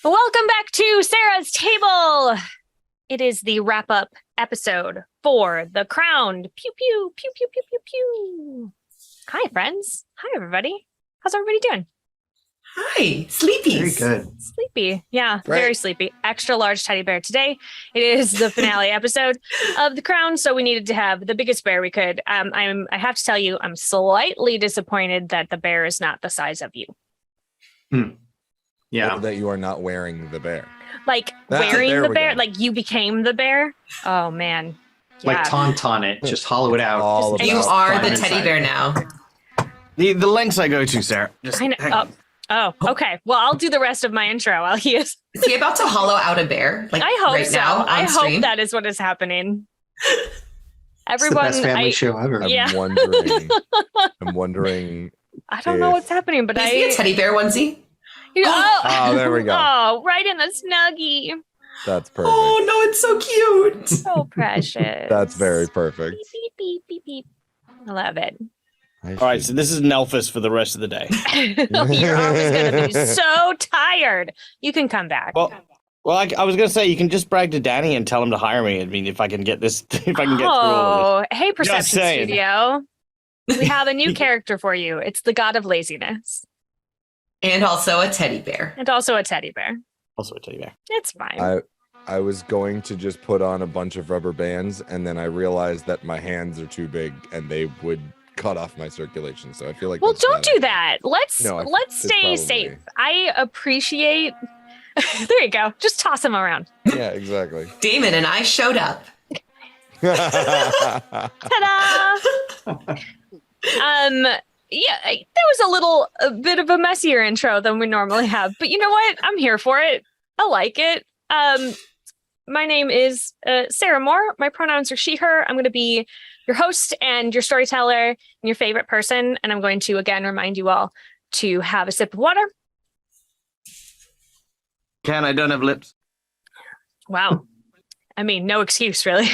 Welcome back to Sarah's Table. It is the wrap-up episode for The Crown. Pew, pew, pew, pew, pew, pew, pew. Hi, friends. Hi, everybody. How's everybody doing? Hi, sleepies. Very good. Sleepy. Yeah, Great. Very sleepy. Extra large teddy bear today. It is the finale episode of The Crown, so we needed to have the biggest bear we could. I have to tell you, I'm slightly disappointed that the bear is not the size of you. Yeah. That you are not wearing the bear. Like That's wearing there the we bear, go. like you became the bear. Oh man. Like tauntaun it, just hollow it out. All Just- about You are Climb the inside. teddy bear now. The lengths I go to, Sarah. Just I know. hang on. Oh, okay. Well, I'll do the rest of my intro while he is. Is he about to hollow out a bear? Like I hope right so. now on I stream? hope that is what is happening. It's the Everyone, best family show ever. I'm Yeah. wondering. I don't know what's happening, but Is he a teddy bear onesie? Oh, there we go. Oh, right in the snuggie. That's perfect. Oh no, it's so cute. So precious. That's very perfect. Beep, beep, beep, beep, beep. I love it. I All right, should- so this is Nelphus for the rest of the day. Your arm is going to be so tired. You can come back. Well, I was gonna say you can just brag to Danny and tell him to hire me. I mean, if I can get this, if I can get through all of this. Hey, Perception saying. Studio. We have a new character for you. It's the god of laziness. And also a teddy bear. And also a teddy bear. Also a teddy bear. It's fine. I was going to just put on a bunch of rubber bands, and then I realized that my hands are too big, and they would cut off my circulation. So I feel like Well, that's don't bad. do that. Let's No, let's it's stay probably- safe. I appreciate. There you go. Just toss him around. Yeah, exactly. Damon and I showed up. Ta-da! Yeah, that was a bit of a messier intro than we normally have, but you know what? I'm here for it. I like it. My name is Sarah Moore. My pronouns are she, her. I'm going to be your host and your storyteller and your favorite person. And I'm going to, again, remind you all to have a sip of water. I don't have lips. Wow. I mean, no excuse, really.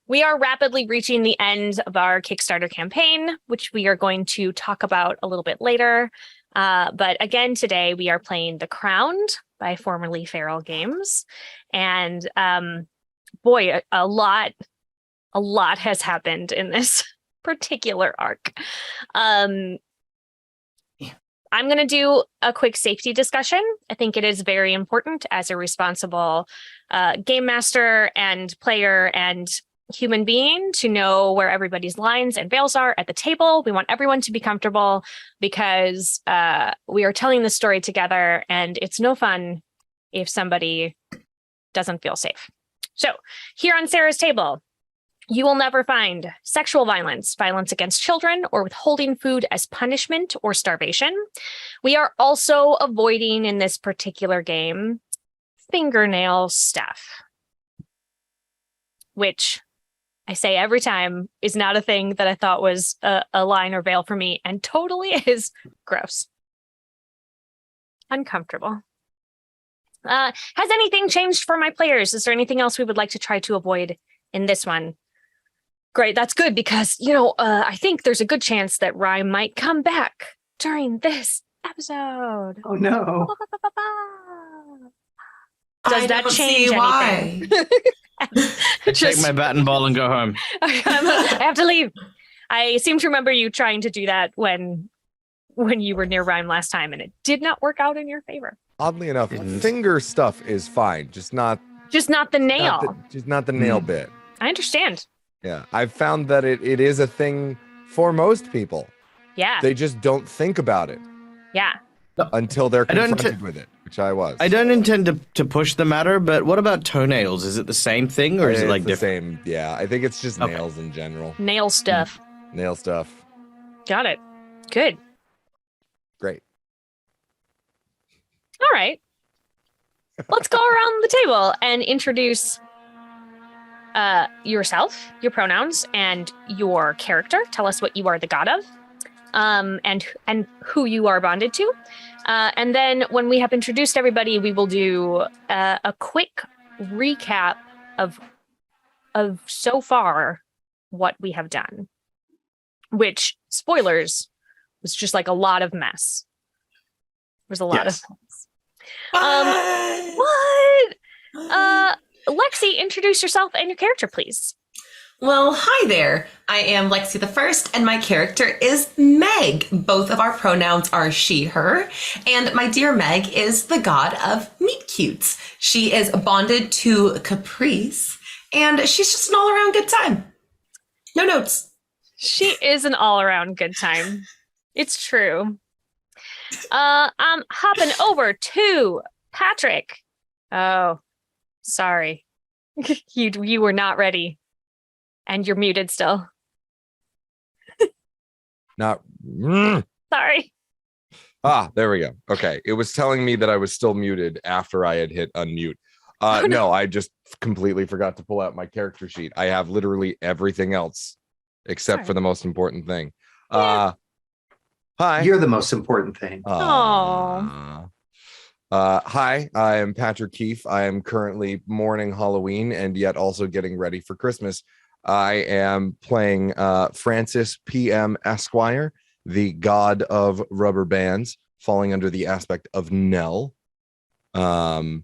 We are rapidly reaching the end of our Kickstarter campaign, which we are going to talk about a little bit later. But again, today we are playing The Crowned by formerly Feral Games. And boy, a lot has happened in this particular arc. I'm going to do a quick safety discussion. I think it is very important as a responsible game master and player and human being to know where everybody's lines and veils are at the table. We want everyone to be comfortable because we are telling the story together, and it's no fun if somebody doesn't feel safe. So here on Sarah's Table, you will never find sexual violence, violence against children, or withholding food as punishment or starvation. We are also avoiding in this particular game fingernail stuff, which I say every time is not a thing that I thought was a line or veil for me, and totally is gross. Uncomfortable. Has anything changed for my players? Is there anything else we would like to try to avoid in this one? Great, that's good because, I think there's a good chance that Ryan might come back during this episode. Oh no. Does I that don't change see anything? Take Just- my bat and ball and go home. I have to leave. I seem to remember you trying to do that when you were near Rhyme last time, and it did not work out in your favor. Oddly enough, Mhm. finger stuff is fine, just not The nail. not the nail bit. I understand. Yeah, I've found that it is a thing for most people. Yeah. They just don't think about it Yeah. until they're I don't confronted with it, which I was. I don't intend to push the matter, but what about toenails? Is it the same thing, or is it It's like the different? same? Yeah, I think it's just Okay. nails in general. Nail stuff. Nail stuff. Got it. Good. Great. All right. Let's go around the table and introduce yourself, your pronouns, and your character. Tell us what you are the god of, and who you are bonded to. And then when we have introduced everybody, we will do a quick recap of so far what we have done. Which, spoilers, was just like a lot of mess. There's a lot Yes. of what? Lexi, introduce yourself and your character, please. Well, hi there. I am Lexi the First, and my character is Meg. Both of our pronouns are she, her. And my dear Meg is the god of meet cutes. She is bonded to Caprice, and she's just an all-around good time. No notes. She is an all-around good time. It's true. I'm hopping over to Patrick. Oh, sorry. You were not ready. And you're muted still. Not. Sorry. There we go. Okay. It was telling me that I was still muted after I had hit unmute. No, I just completely forgot to pull out my character sheet. I have literally everything else except for the most important thing. Hi. You're the most important thing. Aw. Hi, I am Patrick Keeffe. I am currently mourning Halloween and yet also getting ready for Christmas. I am playing Francis P.M. Esquire, the god of rubber bands, falling under the aspect of Nell. And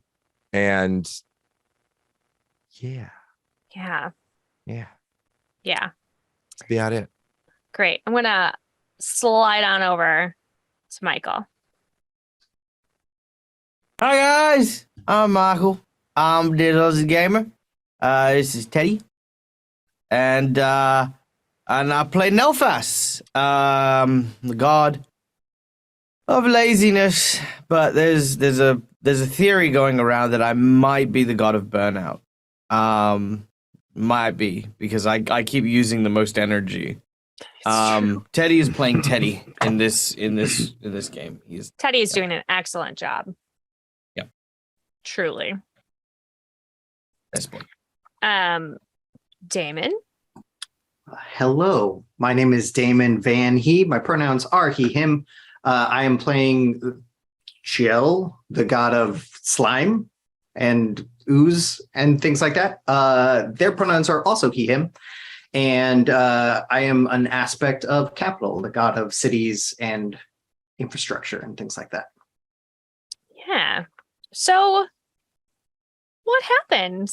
yeah. That's About it. great. I'm gonna slide on over to Michael. Hi guys, I'm Michael. I'm the Aussie Gamer. This is Teddy. And I play Nelfas, the god of laziness. But there's a theory going around that I might be the god of burnout. Might be because I keep using the most energy. Teddy is playing Teddy in this game. Teddy is doing an excellent job. Yeah. Truly. That's point. Damon. Hello, my name is Damon Vanhee. My pronouns are he, him. I am playing Jill, the god of slime and ooze and things like that. Their pronouns are also he, him. And I am an aspect of capital, the god of cities and infrastructure and things like that. Yeah. So what happened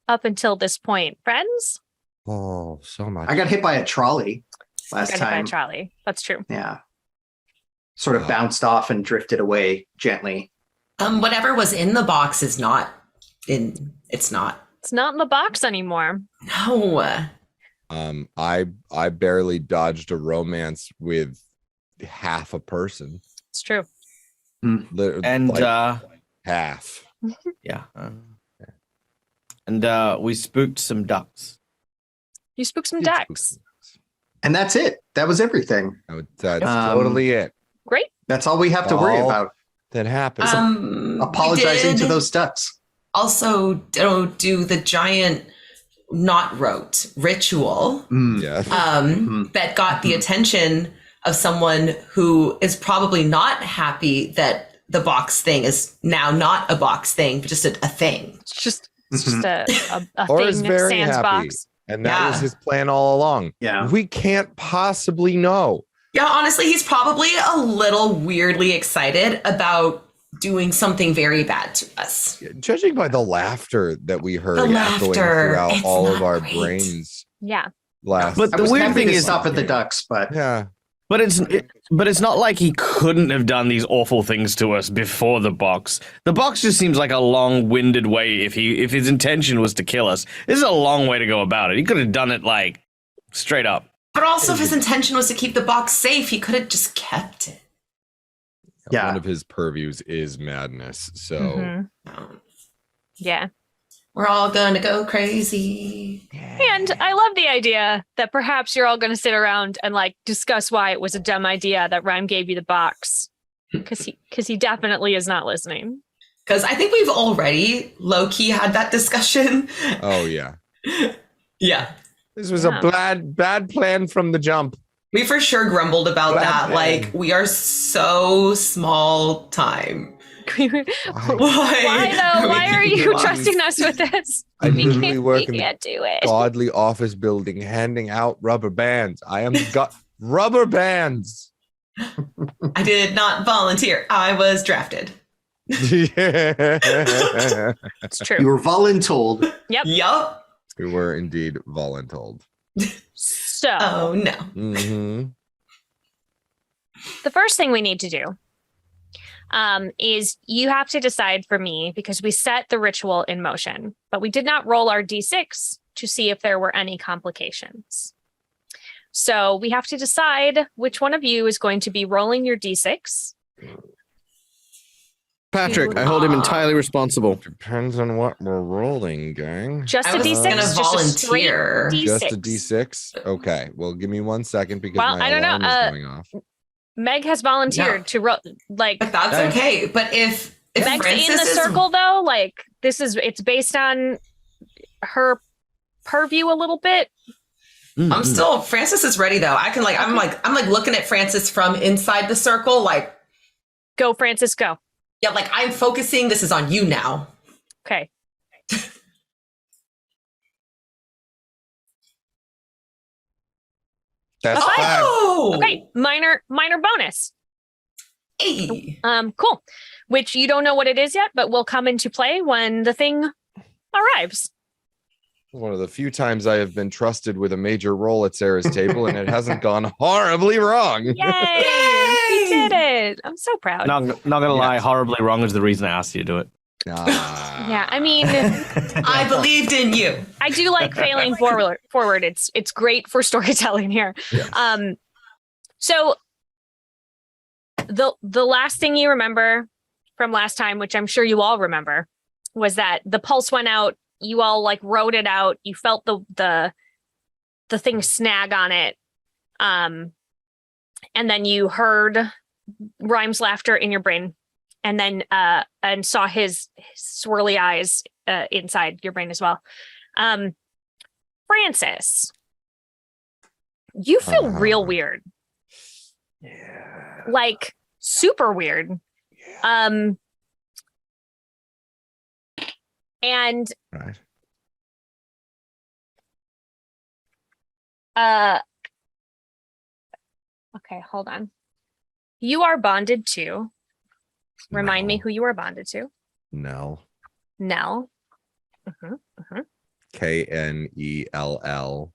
up until this point, friends? Oh, so much. I got hit by a trolley last Got hit by a time. trolley. That's true. Yeah. Sort of bounced off and drifted away gently. Whatever was in the box is not in. It's not. It's not in the box anymore. No. I barely dodged a romance with half a person. It's true. And like half. yeah. And we spooked some ducks. You spooked some ducks. And that's it. That was everything. That's totally it. Great. That's all we have to worry about. That happened. Apologizing to those ducks. Also, don't do the giant not rote ritual Yeah. that got the attention of someone who is probably not happy that the box thing is now not a box thing, but just a thing. It's just a Or thing is very sans happy. box. And that was his plan all along. Yeah. We can't possibly know. Yeah, honestly, he's probably a little weirdly excited about doing something very bad to us. Judging by the laughter that we heard The echoing laughter, throughout it's all of not our great. brains Yeah. last. But I the was weird happy thing to is, stop at the ducks, but yeah. but it's not like he couldn't have done these awful things to us before the box. The box just seems like a long-winded way. If his intention was to kill us, this is a long way to go about it. He could have done it like straight up. But also, if his intention was to keep the box safe, he could have just kept it. Yeah. One of his purviews is madness. So Mhm. Yeah. We're all gonna go crazy. And I love the idea that perhaps you're all going to sit around and like discuss why it was a dumb idea that Rhyme gave you the box. Because he definitely is not listening. Because I think we've already low-key had that discussion. oh yeah. Yeah. This was Yeah. a bad plan from the jump. We for sure grumbled about Glad that. then. Like, we are so small time. Why though? Why are you box? trusting us with this? I We literally work in the can't do it. godly office building handing out rubber bands. I am got rubber bands. I did not volunteer. I was drafted. It's true. You were voluntold. Yep. Yup. We were indeed voluntold. So Oh no. Mm-hmm. the first thing we need to do is you have to decide for me, because we set the ritual in motion, but we did not roll our d6 to see if there were any complications. So we have to decide which one of you is going to be rolling your d6. Patrick, I hold him entirely responsible. Depends on what we're rolling, gang. Just I a was d6. gonna Just a straight volunteer. d6. Just a d6. Okay, well, give me 1 second because Well, my I don't know, alarm is going off. Meg has volunteered to roll. Like, But that's okay. But if Meg's Francis in the is circle, though. Like, it's based on her purview a little bit. I'm still Francis is ready though. I can I'm looking at Francis from inside the circle, like Go, Francis, go. yeah, like I'm focusing. This is on you now. Okay. That's Okay. fine. Oh, Okay. Minor bonus. Hey. Cool. Which you don't know what it is yet, but will come into play when the thing arrives. One of the few times I have been trusted with a major role at Sarah's table, and it hasn't gone horribly wrong. Yay! We did it. I'm so proud. Not gonna lie, horribly wrong is the reason I asked you to do it. Yeah, I mean, I believed in you. I do like failing forward. It's great for storytelling here. Yes. So the last thing you remember from last time, which I'm sure you all remember, was that the pulse went out. You all like wrote it out. You felt the thing snag on it. And then you heard Rhyme's laughter in your brain, and then and saw his swirly eyes inside your brain as well. Francis, you feel real weird. Yeah. Like super weird. And Right. okay, hold on. You are bonded to, remind me No. who you are bonded to. Nell. Nell. Knell.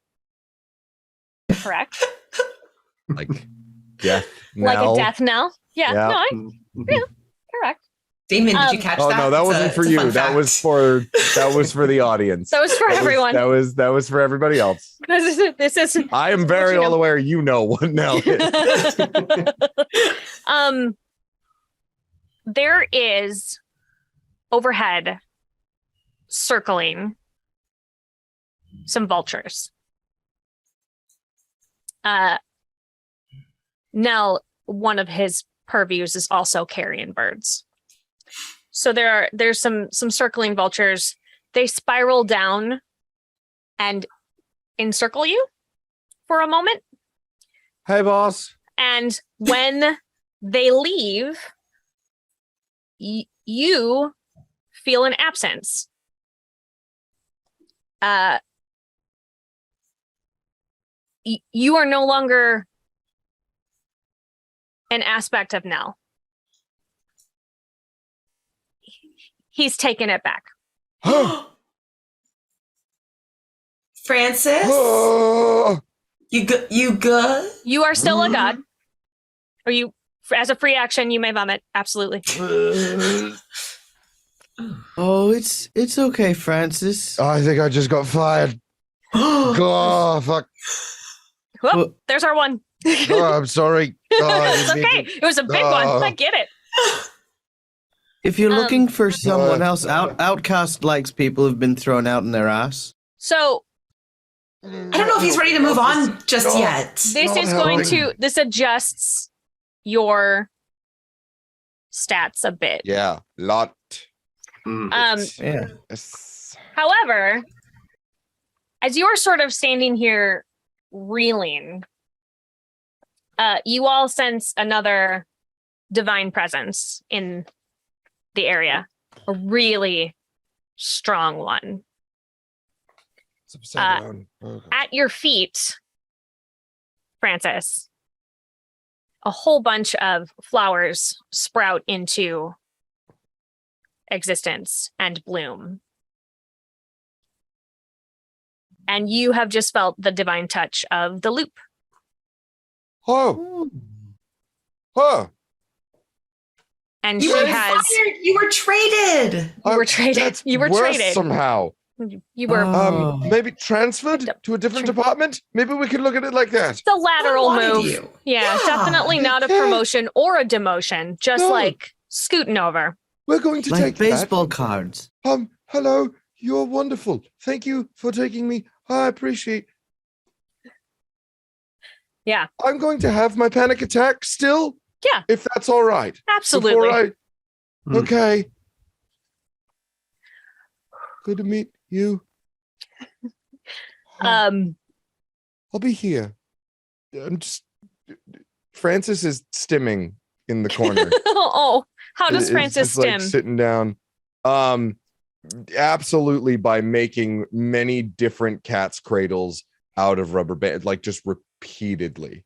Correct. Like death. Like knell. a death knell. Yeah, Yeah. no, correct. Damon, did you catch Oh that? no, that It's wasn't it's for a you. fun That was fact. for the audience. That was for everyone. That was for everybody else. This is I am very well aware you know what Nell is. There is overhead circling some vultures. Nell, one of his purviews is also carrion birds. So there's some circling vultures. They spiral down and encircle you for a moment. Hey, boss. And when they leave, you feel an absence. You are no longer an aspect of Nell. He's taken it back. Francis, you good? You good? You are still a god. Or you, as a free action, you may vomit. Absolutely. Oh, it's okay, Francis. I think I just got fired. Oh, fuck. Whoop, Well- there's our one. Oh, I'm sorry. Oh, I It's didn't mean okay. It was a big one. I get it. If you're looking for Uh, someone else, Outcast likes people who've been thrown out in their ass. So I don't know if he's ready to move on just yet. this is going to, this adjusts your stats a bit. Yeah, lot. Yeah. Yes. However, as you're sort of standing here reeling, you all sense another divine presence in the area, a really strong one. It's upside down. Okay. At your feet, Francis, a whole bunch of flowers sprout into existence and bloom. And you have just felt the divine touch of the loop. Oh. Huh. And You she were has fired. You were traded. you were traded. That's You were worse traded. somehow. You were Oh. Maybe transferred to a different department? Maybe we could look at it like that. the lateral wanted move. you. Yeah, Yeah. definitely not a Okay. promotion or a demotion, just No. like scooting over. We're going to Like take baseball cards. that. Hello. You're wonderful. Thank you for taking me. I appreciate. Yeah. I'm going to have my panic attack still. Yeah. If that's all right. Absolutely. Before Hmm. Okay. Good to meet you. Um I'll be here. I'm just. Francis is stimming in the corner. oh, how does It's Francis just, like, stim? sitting down. Absolutely by making many different cat's cradles out of rubber band, like just repeatedly,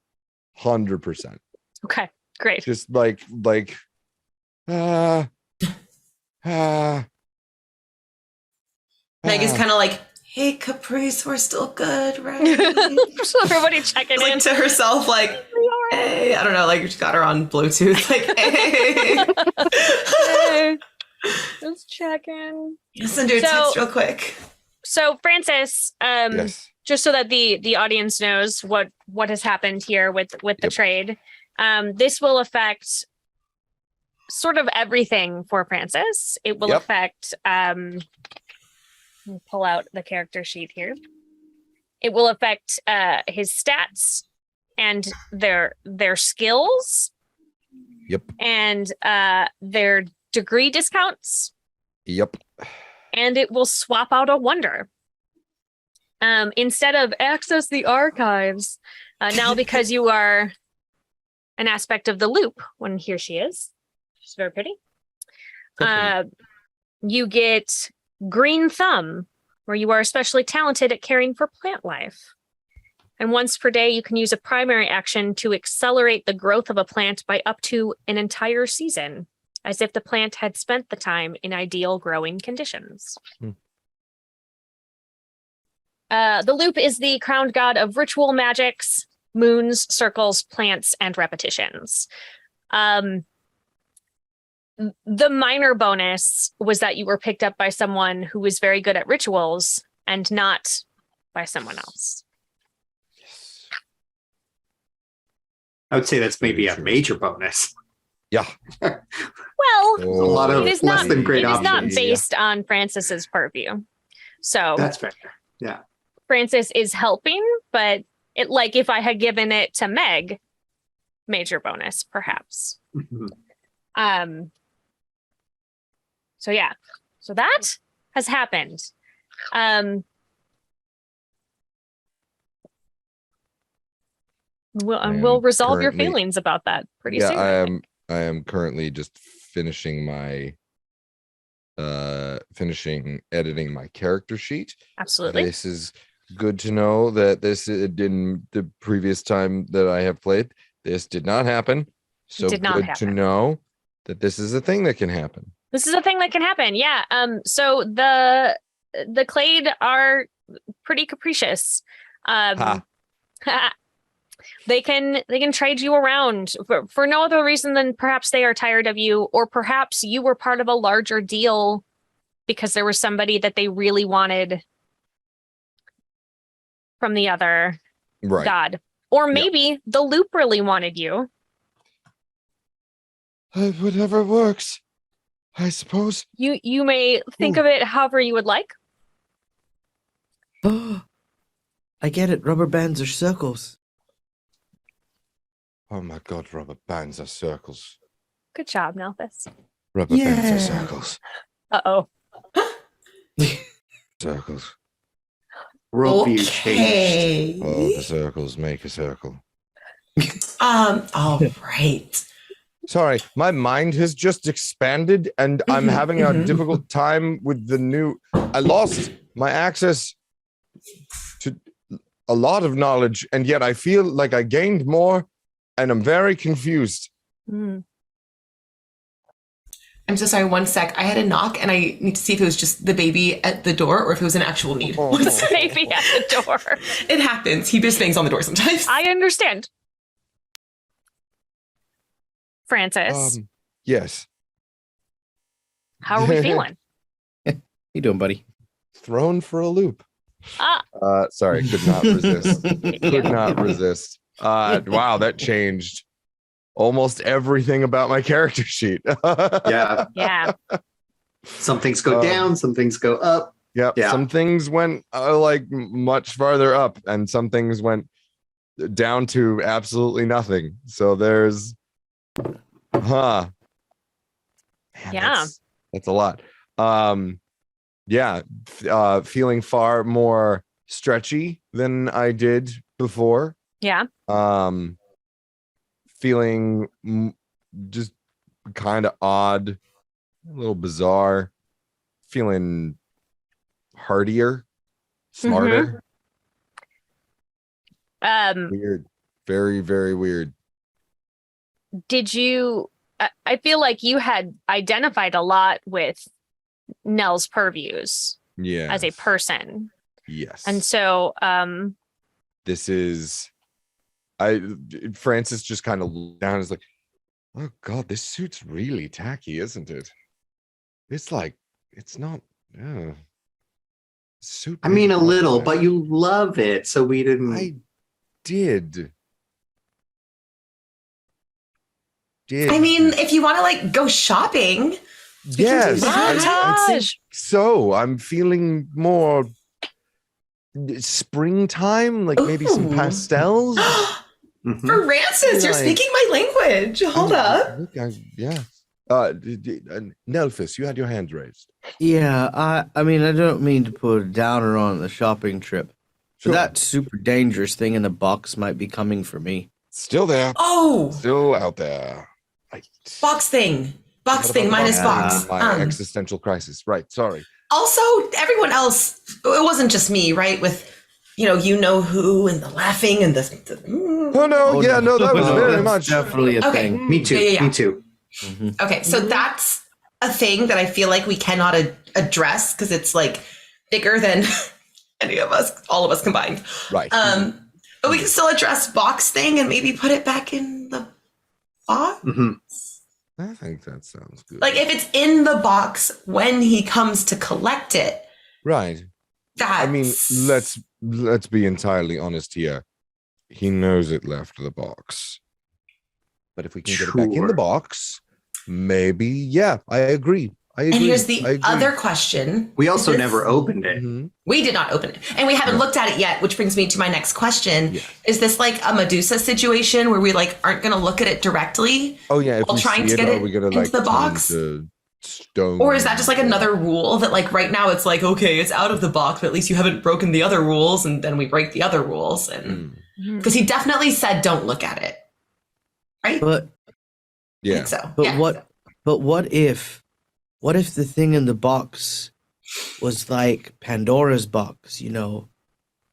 100%. Okay, great. Just like Meg is kind of like, hey, Caprice, we're still good, right? So everybody checking in. Like to herself, like, hey, I don't know, like she got her on Bluetooth, like, hey. Hey, just checking. Send her a So- text real quick. So Francis, yes. just so that the audience knows what has happened here with the Yep. trade, this will affect sort of everything for Francis. It will Yep. affect let me pull out the character sheet here. It will affect his stats and their skills. Yep. And their degree discounts. Yep. And it will swap out a wonder. Instead of access the archives, now because you are an aspect of the loop, when here she is, she's very pretty. You get green thumb, where you are especially talented at caring for plant life. And once per day, you can use a primary action to accelerate the growth of a plant by up to an entire season, as if the plant had spent the time in ideal growing conditions. The loop is the crowned god of ritual magics, moons, circles, plants, and repetitions. The minor bonus was that you were picked up by someone who was very good at rituals and not by someone else. I would say that's maybe a major bonus. Yeah. Well, A lot of it is less not, than great it is not options. based on Francis's purview. So That's fair. Yeah. Francis is helping, but it, like, if I had given it to Meg, major bonus, perhaps. Mhm. So yeah, so that has happened. We'll resolve your currently- feelings about that pretty Yeah, soon. I am currently just finishing my editing my character sheet. Absolutely. This is good to know that this in the previous time that I have played, this did not happen. So did not good happen. to know that this is a thing that can happen. This is a thing that can happen. Yeah. So the Clade are pretty capricious. Ha. They can trade you around for no other reason than perhaps they are tired of you, or perhaps you were part of a larger deal because there was somebody that they really wanted from the other Right. god. Or maybe the loop really wanted you. Whatever works, I suppose. You may think of it however you would like. I get it. Rubber bands are circles. Oh my god, rubber bands are circles. Good job, Nelthus. Rubber bands Yeah. are circles. Uh-oh. Circles. Worldview changed. Oh, the circles make a circle. All right. Sorry, my mind has just expanded and I'm having a difficult time with the new. I lost my access to a lot of knowledge, and yet I feel like I gained more. and I'm very confused. Mm. I'm so sorry, one sec. I had a knock and I need to see if it was just the baby at the door or if it was an actual need. One sec. Maybe at the door. It happens. He just bangs on the door sometimes. I understand. Francis, Yes. how are we feeling? You doing, buddy? Thrown for a loop. Ah, Sorry, could not resist. yeah. Could not resist. Wow, that changed almost everything about my character sheet. Yeah. Yeah. Some things go down, some things go up. Yep. Yeah. Some things went like much farther up, and some things went down to absolutely nothing. So there's, Man, Yeah. that's a lot. Feeling far more stretchy than I did before. Yeah. Feeling just kind of odd, a little bizarre, feeling hardier, smarter. Weird, very, very weird. Did you, I feel like you had identified a lot with Nell's purviews Yeah, as a person. Yes. And so, This is, Francis just kind of looked down and is like, oh God, this suit's really tacky, isn't it? It's like, it's not, suit. I mean, a really little, not but bad. you love it, so we didn't. I did. I mean, if you want to like go shopping, Yes. montage. So I'm feeling more springtime, like maybe some Ooh. pastels. Mhm. for Francis, you're Like- speaking my language. Hold up. Look, yeah. Nelphis, you had your hand raised. Yeah, I mean, I don't mean to put a downer on the shopping trip, Sure. but that super dangerous thing in the box might be coming for me. Still there. Oh, Still out there. box thing. Box What thing about minus box. My existential crisis. Right. Sorry. Also, everyone else, it wasn't just me, right? With, you know who and the laughing and the Oh no. Yeah. No. That was very that's much. definitely a Okay. thing. Me too. Yeah. Me too. Mhm. Okay, so that's a thing that I feel like we cannot address because it's like bigger than any of us, all of us combined. Right. But we can still address box thing and maybe put it back in the box. Hmm. I think that sounds good. Like if it's in the box when he comes to collect it, right. that's... I mean, let's be entirely honest here. He knows it left the box. But if we can get it back in Sure. the box, maybe, yeah, I agree. I agree. And here's the I agree. other question. We also This- never opened it. Mhm. We did not open it. And we haven't Yeah. looked at it yet, which brings me to my next question. Yeah. Is this like a Medusa situation where we like aren't going to look at it directly? Oh yeah, if While we trying see to it, get are it we gonna into like the turn box? to stone? Or is that just like another rule that like right now it's like, okay, it's out of the box, but at least you haven't broken the other rules and then we break the other rules. And Mm, because he definitely said don't look at it. Right? But I yeah. think so. but Yeah. what if the thing in the box was like Pandora's box, you know?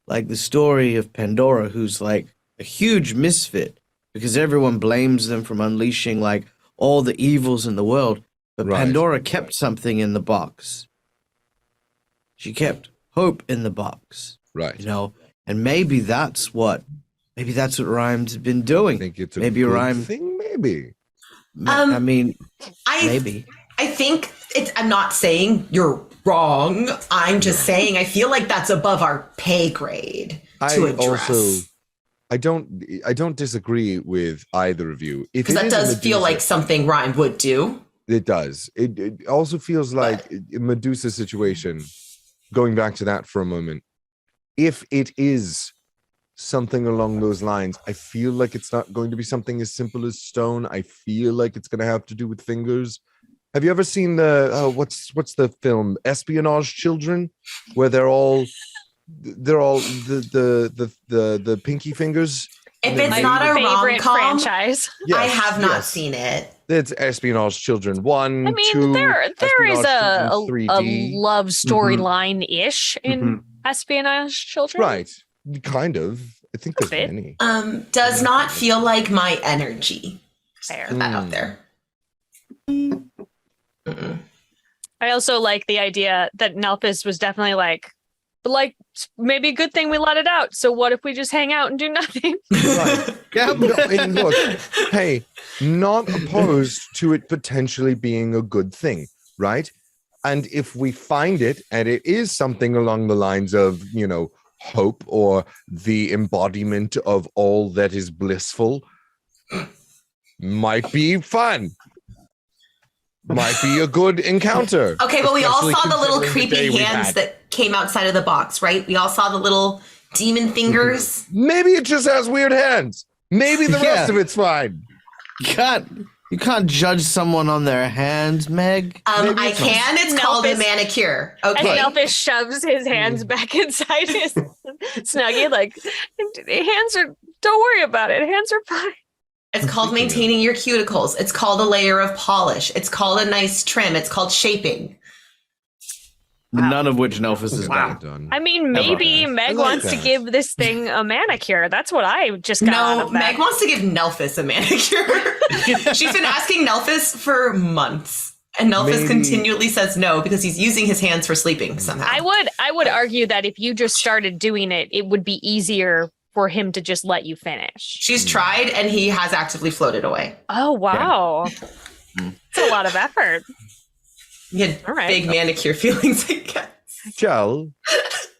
Like the story of Pandora, who's like a huge misfit because everyone blames them from unleashing like all the evils in the world. But Right. Pandora kept something in the box. She kept hope in the box, Right. you know? And maybe that's what Rhymes has been I doing. think it's a Maybe good Rhyme- thing. Maybe. I mean, I maybe. I think I'm not saying you're wrong. I'm just saying I feel like that's above our pay grade to address. I don't disagree with either of you. If Because it that is a does feel Medusa- like something Rhyme would do. It does. It also feels like a Medusa situation. Going back to that for a moment, if it is something along those lines, I feel like it's not going to be something as simple as stone. I feel like it's going to have to do with fingers. Have you ever seen the what's the film Espionage Children, where they're all the pinky fingers? If And it's then not a favorite rom-com, franchise. I have not yes. seen it. It's Espionage Children 1, I mean, 2. there is Espionage a Children 3D. love storyline ish in Mhm. Espionage Children. Right, kind of. I think there's bit. many. Does not feel like my energy. Fair. Put that out there. Mm-mm. I also like the idea that Nelphis was definitely like, maybe a good thing we let it out. So what if we just hang out and do nothing? Right. Yeah. No, and look, hey, not opposed to it potentially being a good thing, right? And if we find it, and it is something along the lines of, hope or the embodiment of all that is blissful, might be fun. Might be a good encounter. Okay, but we all especially saw the little considering the day creepy we've hands had. that came outside of the box, right? We all saw the little demon fingers. Maybe it just has weird hands. Maybe the rest Yeah. of it's fine. You can't judge someone on their hands, Meg. Maybe I it's can. It's called a Nelphis- manicure. And Okay. Nelphis shoves his hands back inside his snuggie, like, don't worry about it. Hands are fine. It's called maintaining your cuticles. It's called a layer of polish. It's called a nice trim. It's called shaping. None of which Nelphis is Wow. done. I mean, maybe Meg like wants to that. give this thing a manicure. That's what I just got out No, of that. Meg wants to give Nelphis a manicure. She's been asking Nelphis for months. And Nelphis Maybe- continually says no because he's using his hands for sleeping somehow. I would argue that if you just started doing it, it would be easier for him to just let you finish. She's tried and he has actively floated away. Oh, wow. It's a lot of effort. He had All right. big manicure feelings, I guess. Jel,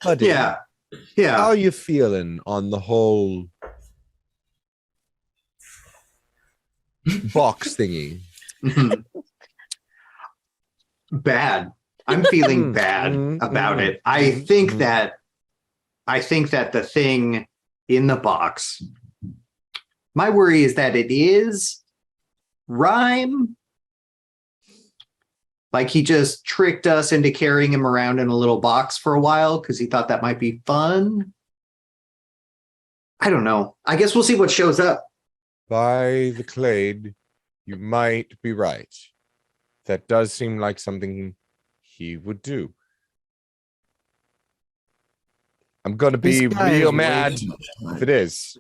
buddy, Yeah. how Yeah. are you feeling on the whole box thingy? Mhm. Bad. I'm feeling bad about it. I think that the thing in the box, my worry is that it is rhyme. Like he just tricked us into carrying him around in a little box for a while because he thought that might be fun. I don't know. I guess we'll see what shows up. By the Clade, you might be right. That does seem like something he would do. I'm gonna be This guy real is way mad too much time. if it is.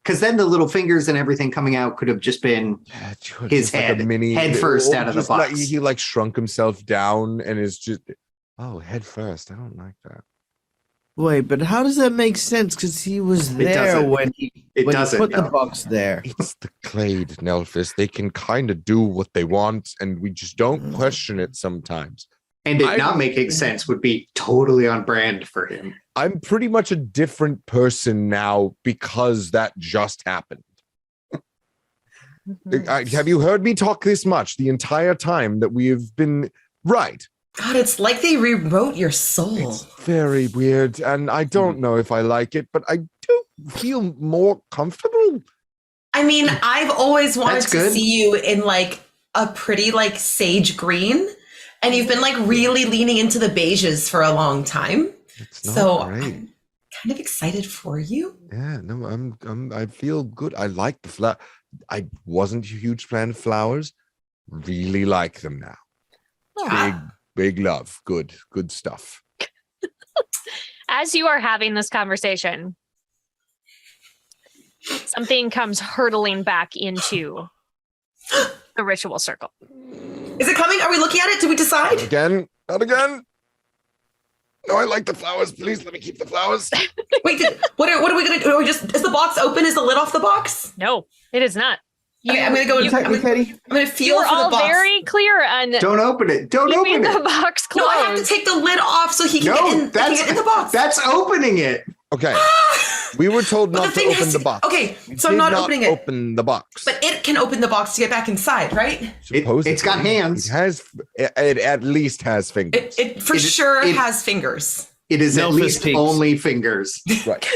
Because then the little fingers and everything coming out could have just been Yeah, just his like a head, head first or out of the just like- box. he like shrunk himself down and is just head first. I don't like that. Wait, but how does that make sense? Because he was there doesn't. when he It when he doesn't, put the no. box there. It's the Clade, Nelphis. They can kind of do what they want, and we just don't question it sometimes. And it not making sense would be totally on brand for him. I'm pretty much a different person now because that just happened. Have you heard me talk this much the entire time that we have been right? God, it's like they rewrote your soul. It's very weird, and I don't know if I like it, but I do feel more comfortable. I mean, I've always wanted That's to good. see you in like a pretty like sage green, and you've been like really leaning into the beiges for a long time. It's not So great. I'm kind of excited for you. Yeah, no, I feel good. I like the flower. I wasn't a huge fan of flowers. Really like them now. Big love. Good stuff. As you are having this conversation, something comes hurtling back into the ritual circle. Is it coming? Are we looking at it? Did we decide? Again, not again. No, I like the flowers. Please let me keep the flowers. Wait, what are we gonna do? Are we just is the box open? Is the lid off the box? No, it is not. Okay, I'm gonna go. you- I'm gonna You feel were for the all box. very clear on Don't open it. Don't keeping open the it. box closed. No, I have to take the lid off so he can No, get in. He can get in the box. That's opening it. Okay. We were told But not to open has the box. Okay, We so I'm did not opening it. Open the box. But it can open the box to get back inside, right? It's got hands. It has. It at least has fingers. It for It- sure it- has fingers. It is at Nelphis least peeks. only fingers. Right.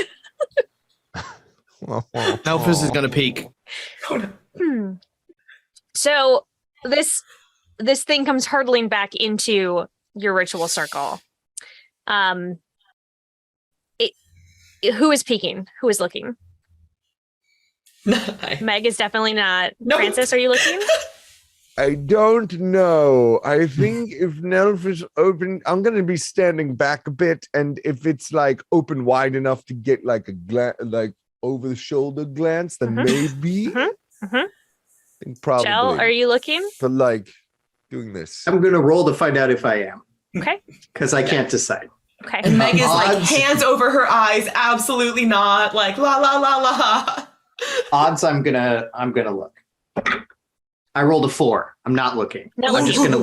Nelphis is gonna peek. Hmm. So this thing comes hurtling back into your ritual circle. Who is peeking? Who is looking? Meg is definitely not. No. Francis, are you looking? I don't know. I think if Nelf is open, I'm going to be standing back a bit, and if it's like open wide enough to get like a like over the shoulder glance, then maybe. I think probably. Jell, are you looking? For like doing this. I'm gonna roll to find out if I am. Okay. Because I can't decide. Okay. And Meg is like Odds. hands over her eyes, absolutely not. Like la la la la. Odds I'm gonna look. I rolled a 4. I'm not looking. No. I'm just gonna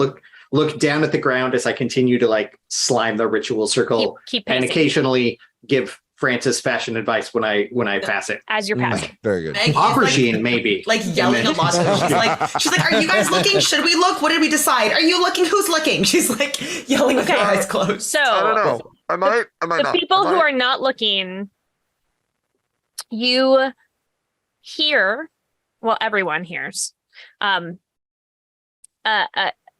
look down at the ground as I continue to like slime the ritual circle Keep and pacing occasionally give Francis fashion advice when I pass it. as you're passing. Very good. Meg is, Aubergine, maybe. like yelling a lot. She's like, are you guys looking? Should we look? What did we decide? Are you looking? Who's looking? She's like yelling with her Okay. eyes closed. So I don't know. I might the not. people who are not looking, you hear, well, everyone hears,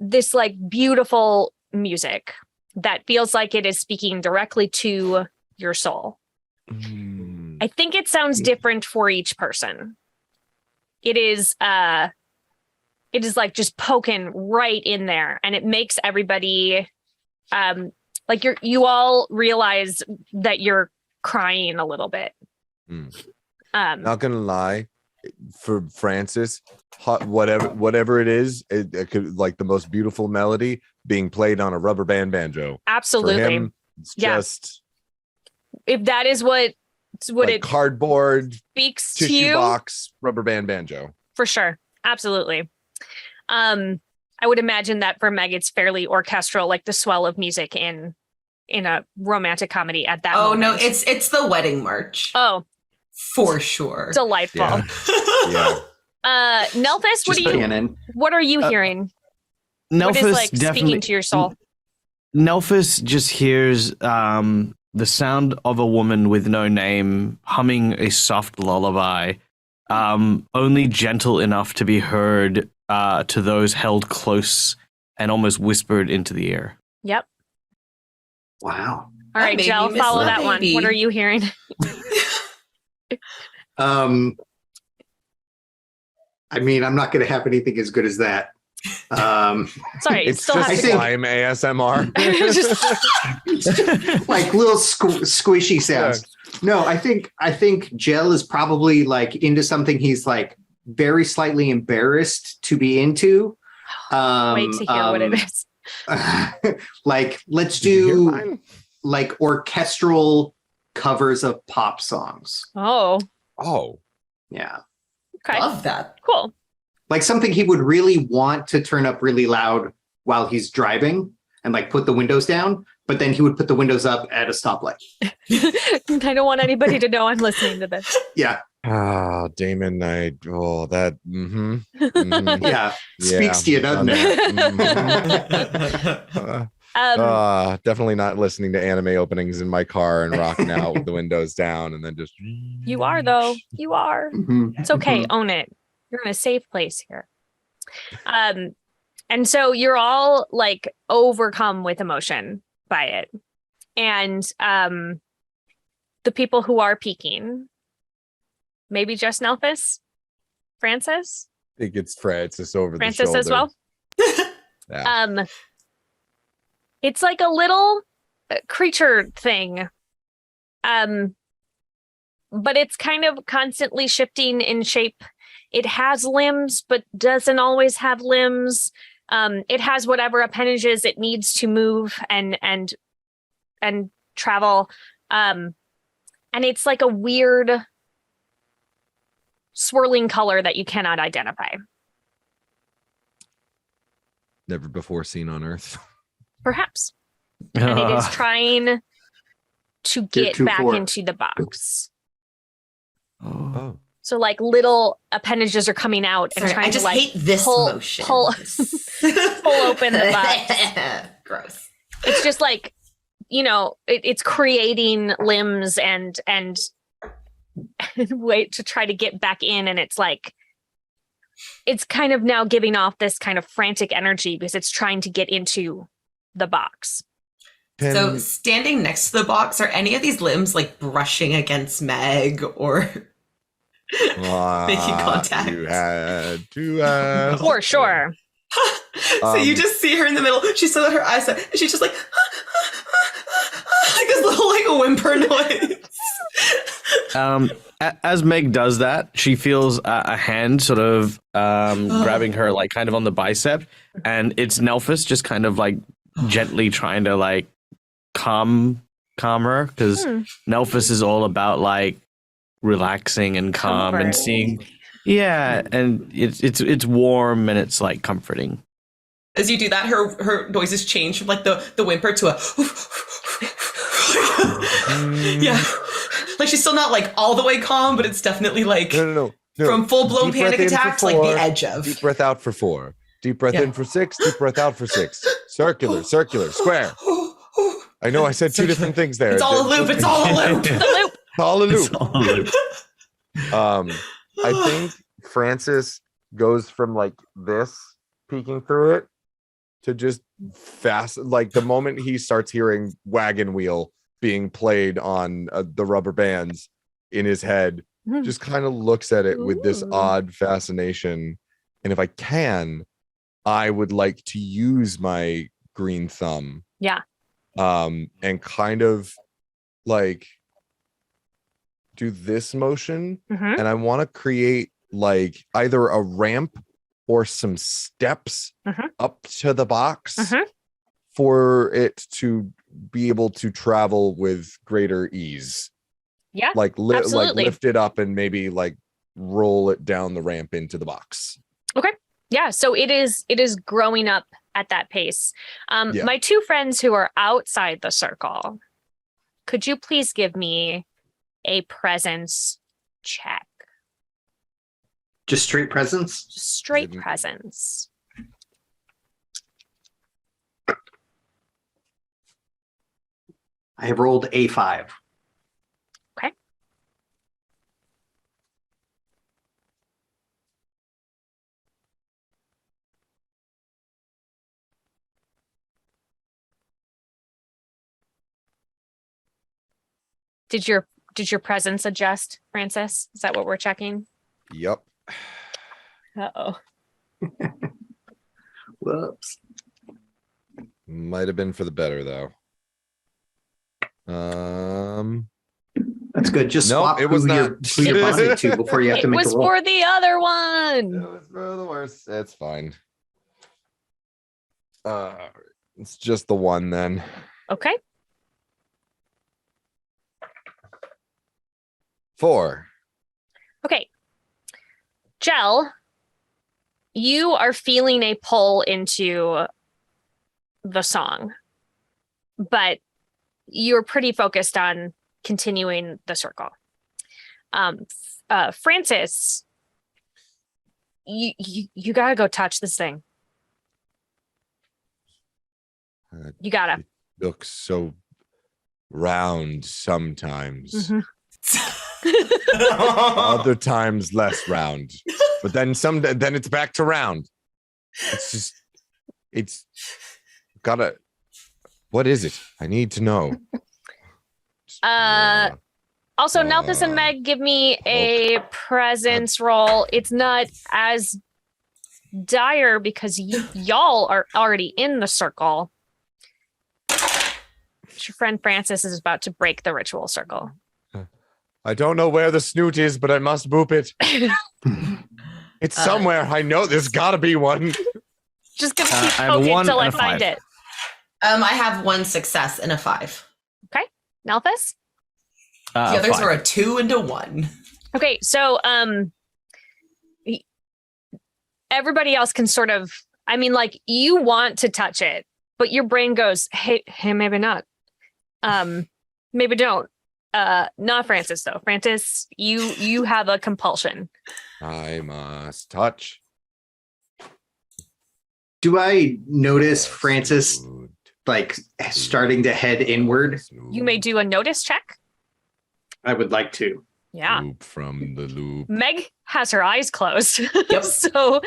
this like beautiful music that feels like it is speaking directly to your soul. I think it sounds different for each person. It is like just poking right in there, and it makes everybody like you all realize that you're crying a little bit. Not gonna lie, for Francis, whatever it is, it could like the most beautiful melody being played on a rubber band banjo. Absolutely. For him, it's just If that is what like it cardboard, speaks to tissue you, box, rubber band banjo. for sure. Absolutely. I would imagine that for Meg, it's fairly orchestral, like the swell of music in a romantic comedy at that Oh moment. no, it's the wedding march. Oh, For sure. delightful. Yeah. Nelphis, Just canon. what are you hearing? What is Nelphis like speaking to your soul? Nelphis just hears the sound of a woman with no name humming a soft lullaby, only gentle enough to be heard to those held close and almost whispered into the ear. Yep. Wow. All right, baby Jell, miss follow the that one. baby. What are you hearing? I mean, I'm not going to have anything as good as that. Sorry, It's still just have to think- slime ASMR. like little squishy sounds. No, I think Jell is probably like into something he's like very slightly embarrassed to be into. wait to hear what it is. Like, let's Did you hear do mine? like orchestral covers of pop songs. Oh, Oh, Yeah. okay. Love that. Cool. Like something he would really want to turn up really loud while he's driving and like put the windows down, but then he would put the windows up at a stoplight. I don't want anybody to know I'm listening to this. Yeah. Damon, that Yeah. Speaks to you, doesn't it? Definitely not listening to anime openings in my car and rocking out with the windows down and then just You are, though. You are. Mhm. It's okay. Own it. You're in a safe place here. And so you're all like overcome with emotion by it. And the people who are peeking, maybe just Nelphis, Francis, I think it's Francis over Francis the as shoulder. well. Yeah. It's like a little creature thing. But it's kind of constantly shifting in shape. It has limbs, but doesn't always have limbs. It has whatever appendages it needs to move and travel. And it's like a weird swirling color that you cannot identify. Never before seen on Earth. Perhaps. And it is trying to get back 2-4. into the box. Oh. So like little appendages are coming out and Sorry, trying I just to like hate this pull- motion. pull open the box. Gross. It's just like, it's creating limbs and wait to try to get back in. And it's like, it's kind of now giving off this kind of frantic energy because it's trying to get into the box. So standing next to the box, are any of these limbs like brushing against Meg or making contact? You had to ask. For sure. So you just see her in the middle. She's still got her eyes set, and she's just like this little like whimper noise. As Meg does that, she feels a hand sort of grabbing her, like kind of on the bicep, and it's Nelphus just kind of like gently trying to like calm her, because Nelphus is all about like relaxing and calm and seeing. Yeah, and it's warm and it's like comforting. As you do that, her noises change from like the whimper to a yeah. Like she's still not like all the way calm, but it's definitely like No. from full-blown Deep breath panic in for attacks, like 4, the edge of. Deep breath out for 4. Deep breath in for 6. Deep breath out for 6. Circular, square. I know I said 2 different things there. It's all a loop. It's all a loop. The loop. It's all a loop. I think Francis goes from like this, peeking through it, to just fast. Like the moment he starts hearing Wagon Wheel being played on the rubber bands in his head, just kind of looks at it with this odd fascination. And if I can, I would like to use my green thumb. Yeah. And kind of like do this motion. And I want to create like either a ramp or some steps up to the box for it to be able to travel with greater ease. Yeah, like absolutely. Lift it up and maybe like roll it down the ramp into the box. Okay. Yeah, so it is growing up at that pace. My 2 friends who are outside the circle, could you please give me a presence check? Just straight presence? Just straight presence. I have rolled a 5. Okay. Did your presence adjust, Francis? Is that what we're checking? Yep. Uh-oh. Whoops. Might have been for the better though. That's good. Just nope, swap it was who you're bonded to before you have to make the roll. It was for the other one. It was for the worst. It's fine. It's just the one then. Okay. 4. Okay. Jell, you are feeling a pull into the song, but you're pretty focused on continuing the circle. Francis, you gotta go touch this thing. You gotta. It looks so round sometimes. Other times less round, but then it's back to round. It's gotta. What is it? I need to know. Also, Nelphus and Meg, give me a presence roll. It's not as dire because y'all are already in the circle. Your friend Francis is about to break the ritual circle. I don't know where the snoot is, but I must boop it. It's somewhere. I know there's gotta be one. Just gonna keep poking until I find it. I have 1 success and a 5. Okay, Nelphus? The others 5. are a 2 and a 1. Okay, so everybody else can sort of, I mean, like, you want to touch it, but your brain goes, hey, maybe not. Maybe don't. Not Francis though. Francis, you have a compulsion. I must touch. Do I notice Francis like starting to head inward? You may do a notice check. I would like to. Yeah. Loop from the loop. Meg has her eyes closed. Yep. So,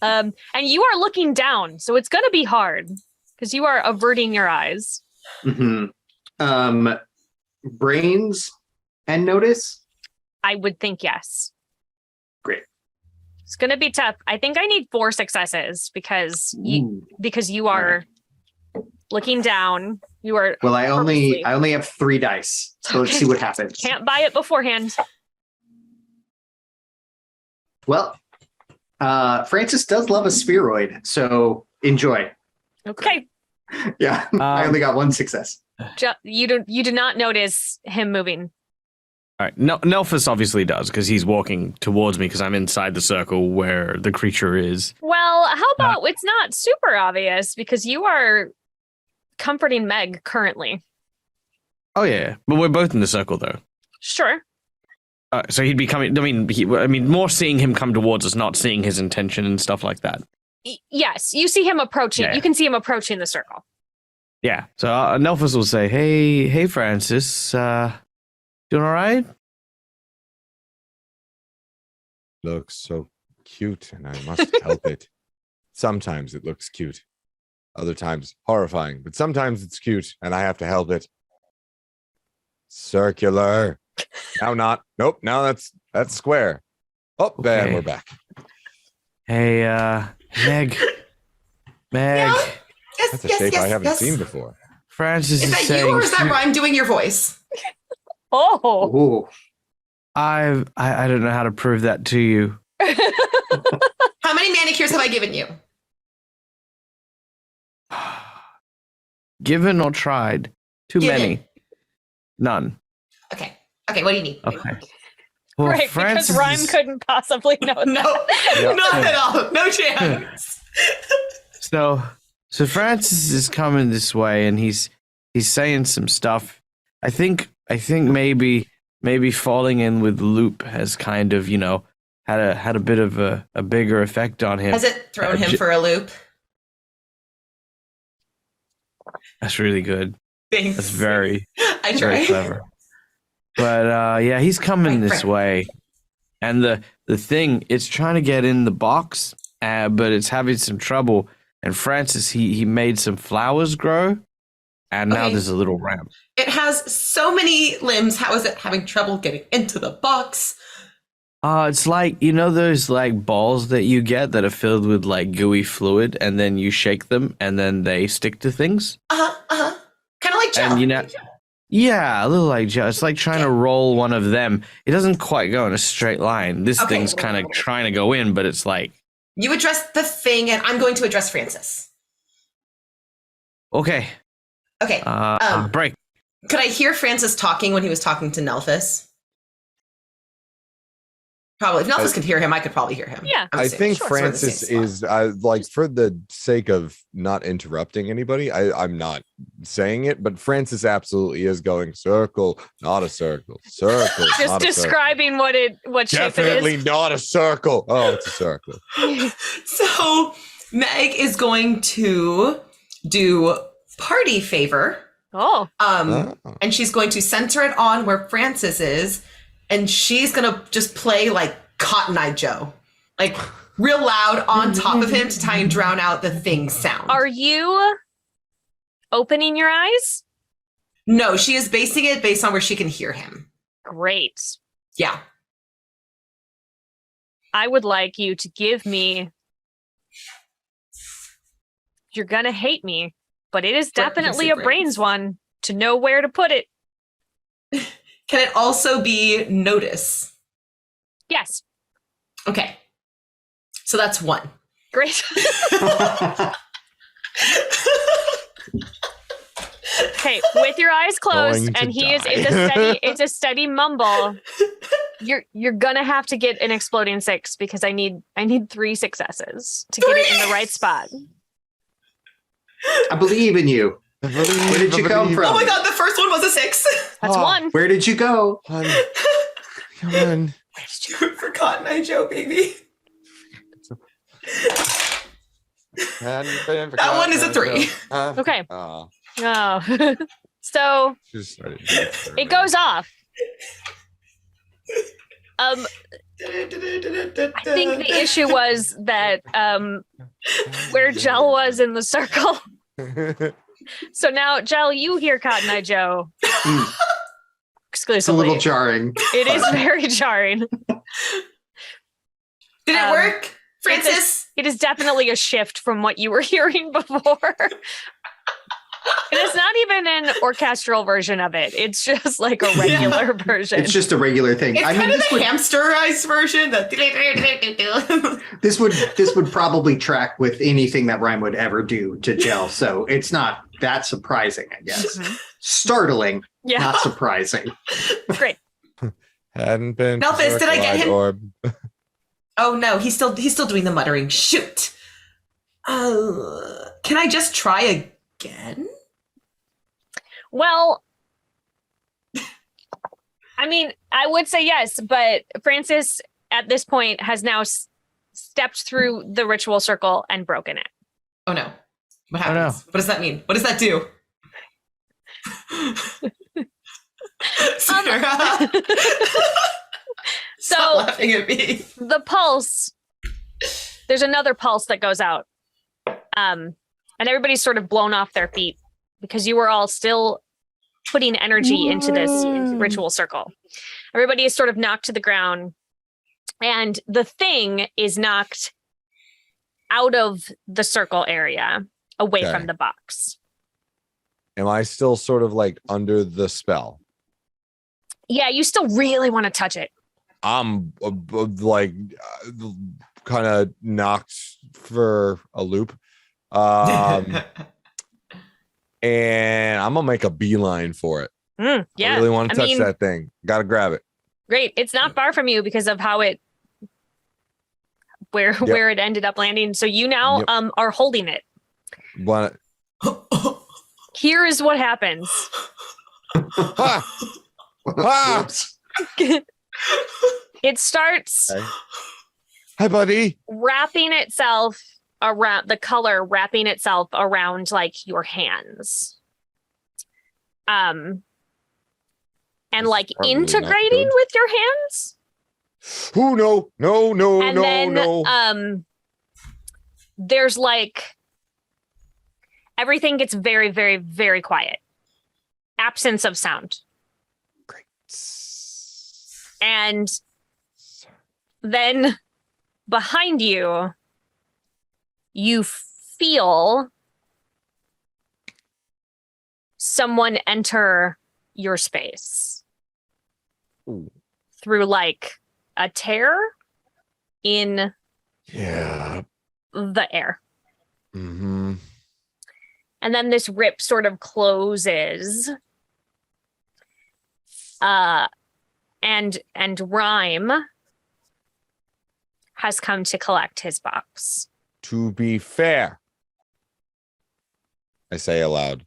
and you are looking down, so it's going to be hard because you are averting your eyes. Mm-hmm. Brains and notice? I would think yes. Great. It's gonna be tough. I think I need 4 successes because you are looking down. You are Well, I purposely- only have 3 dice. So let's see what happens. Can't buy it beforehand. Well, Francis does love a spheroid, so enjoy. Okay. Yeah, I only got 1 success. You do not notice him moving. All right. Nelphus obviously does because he's walking towards me because I'm inside the circle where the creature is. Well, how about it's not super obvious because you are comforting Meg currently. Oh yeah, but we're both in the circle though. Sure. So he'd be coming. I mean, more seeing him come towards us, not seeing his intention and stuff like that. Yes, you see him approaching. Yeah. You can see him approaching the circle. Yeah. So Nelphus will say, "Hey, Francis, doing all right?" Looks so cute, and I must help it. Sometimes it looks cute. Other times horrifying, but sometimes it's cute, and I have to help it. Circular. Now not. Nope. Now that's square. Oh, Okay. and we're back. Hey, Meg. Yes, That's a yes, shape yes, I haven't yes. seen before. Francis Is is that saying, you or is that Rhyme doing your voice? Oh. Ooh. I don't know how to prove that to you. How many manicures have I given you? Given or tried? Too Given. many. None. Okay. Okay, what do you need? Okay. Well, Right, Francis because Rhyme is- couldn't possibly know that. No, Yeah. not at all. No chance. So Francis is coming this way, and he's saying some stuff. I think maybe falling in with Loop has kind of had a bit of a bigger effect on him. Has it thrown him for a loop? That's really good. Thanks. That's very I very try. clever. But yeah, he's coming Right, this right. way, and the thing, it's trying to get in the box, but it's having some trouble. And Francis, he made some flowers grow, and now Okay. there's a little ramp. It has so many limbs. How is it having trouble getting into the box? It's like, those like balls that you get that are filled with like gooey fluid, and then you shake them, and then they stick to things. Kind of like gel. And yeah, a little like gel. It's like trying to roll one of them. It doesn't quite go in a straight line. This Okay. thing's kind of trying to go in, but it's like, You address the thing, and I'm going to address Francis. okay, Okay. break. Could I hear Francis talking when he was talking to Nelphus? Probably. If Nelphus could hear him, I could probably hear him. Yeah. I'm I assuming. think Sure, we're in the same Francis spot. is like, for the sake of not interrupting anybody, I'm not saying it, but Francis absolutely is going circle, not a circle, circle. Just not a circle. describing what shape Definitely it is. not a circle. Oh, it's a circle. So Meg is going to do party favor. Oh. Oh. And she's going to center it on where Francis is, and she's gonna just play like Cotton Eye Joe, like real loud on top of him to try and drown out the thing sound. Are you opening your eyes? No, she is basing it based on where she can hear him. Great. Yeah. I would like you to give me. You're gonna hate me, but it is definitely a brains one to know where to put it. Can it also be notice? Yes. Okay. So that's 1. Great. Okay, with your eyes closed, Going to and die. it's a steady mumble. You're gonna have to get an exploding 6 because I need 3 successes to get it in the right spot. I believe in you. Where did you come from? Oh my god, the first one was a 6. That's 1. Where did you go? Come on. For Cotton Eye Joe, baby. That one is a 3. Okay. Oh, Oh. So just started. it goes off. I think the issue was that where Gel was in the circle. So now, Gel, you hear Cotton Eye Joe It's a exclusively. little jarring. It is very jarring. Did it work, Francis? It is definitely a shift from what you were hearing before. And it's not even an orchestral version of it. It's just like a regular version. It's just a regular thing. It's kind of the hamsterized version. This would probably track with anything that Rhyme would ever do to gel, so it's not that surprising, I guess. Startling, not surprising. Great. Hadn't been. Nelphys, did I get him? Orb. Oh no, he's still doing the muttering. Shoot. Can I just try again? Well, I mean, I would say yes, but Francis at this point has now stepped through the ritual circle and broken it. Oh no. What happens? What does that mean? What does that do? Sarah. Stop laughing at me. The pulse, there's another pulse that goes out. And everybody's sort of blown off their feet because you were all still putting energy into this ritual circle. Everybody is sort of knocked to the ground, and the thing is knocked out of the circle area, away from the box. Am I still sort of like under the spell? Yeah, you still really want to touch it. I'm like kind of knocked for a loop. And I'm gonna make a beeline for it. Yeah, I really want to touch that thing. Gotta grab it. Great. It's not far from you because of how where it ended up landing. So you now are holding it. What? Here is what happens. It starts. Hi, buddy. Wrapping itself around the color, wrapping itself around like your hands. And like integrating with your hands. Oh no. And then there's like everything gets very, very, very quiet. Absence of sound. Great. And then behind you, you feel someone enter your space. Ooh. Through like a tear in the air. Mm-hmm. And then this rip sort of closes. And Rhyme has come to collect his box. To be fair, I say aloud,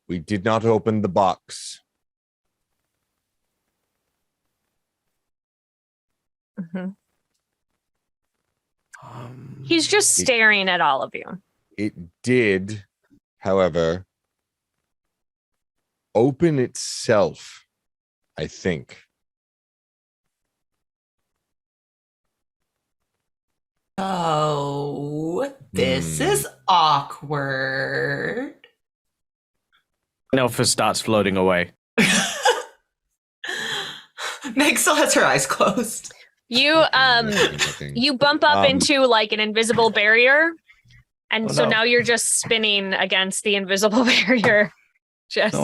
we did not open the box. He's just staring at all of you. It did, however, open itself, I think. Oh, this is awkward. Nelphys starts floating away. Meg still has her eyes closed. You you bump up into like an invisible barrier, and now you're just spinning against the invisible barrier. Just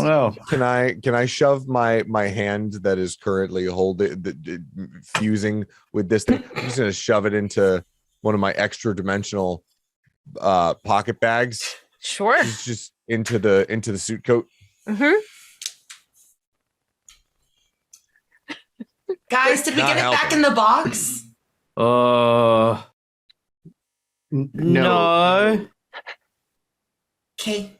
Can I shove my hand that is currently fusing with this thing? I'm just gonna shove it into one of my extra dimensional pocket bags. Sure. Just into the suit coat. Guys, did we get it back in the box? No. Okay.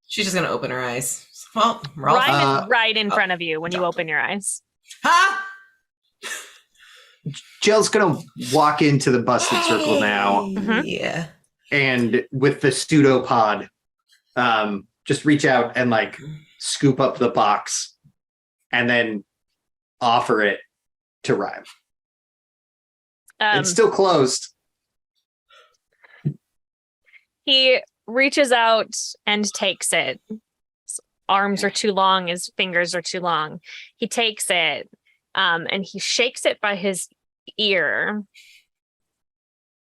She's just gonna open her eyes. Well, we're all Rhyme is right in front of you when you open your eyes. Ha! Jill's gonna walk into the busted circle now. Yeah. And with the pseudopod, just reach out and like scoop up the box and then offer it to Rhyme. It's still closed. He reaches out and takes it. His arms are too long, his fingers are too long. He takes it and he shakes it by his ear.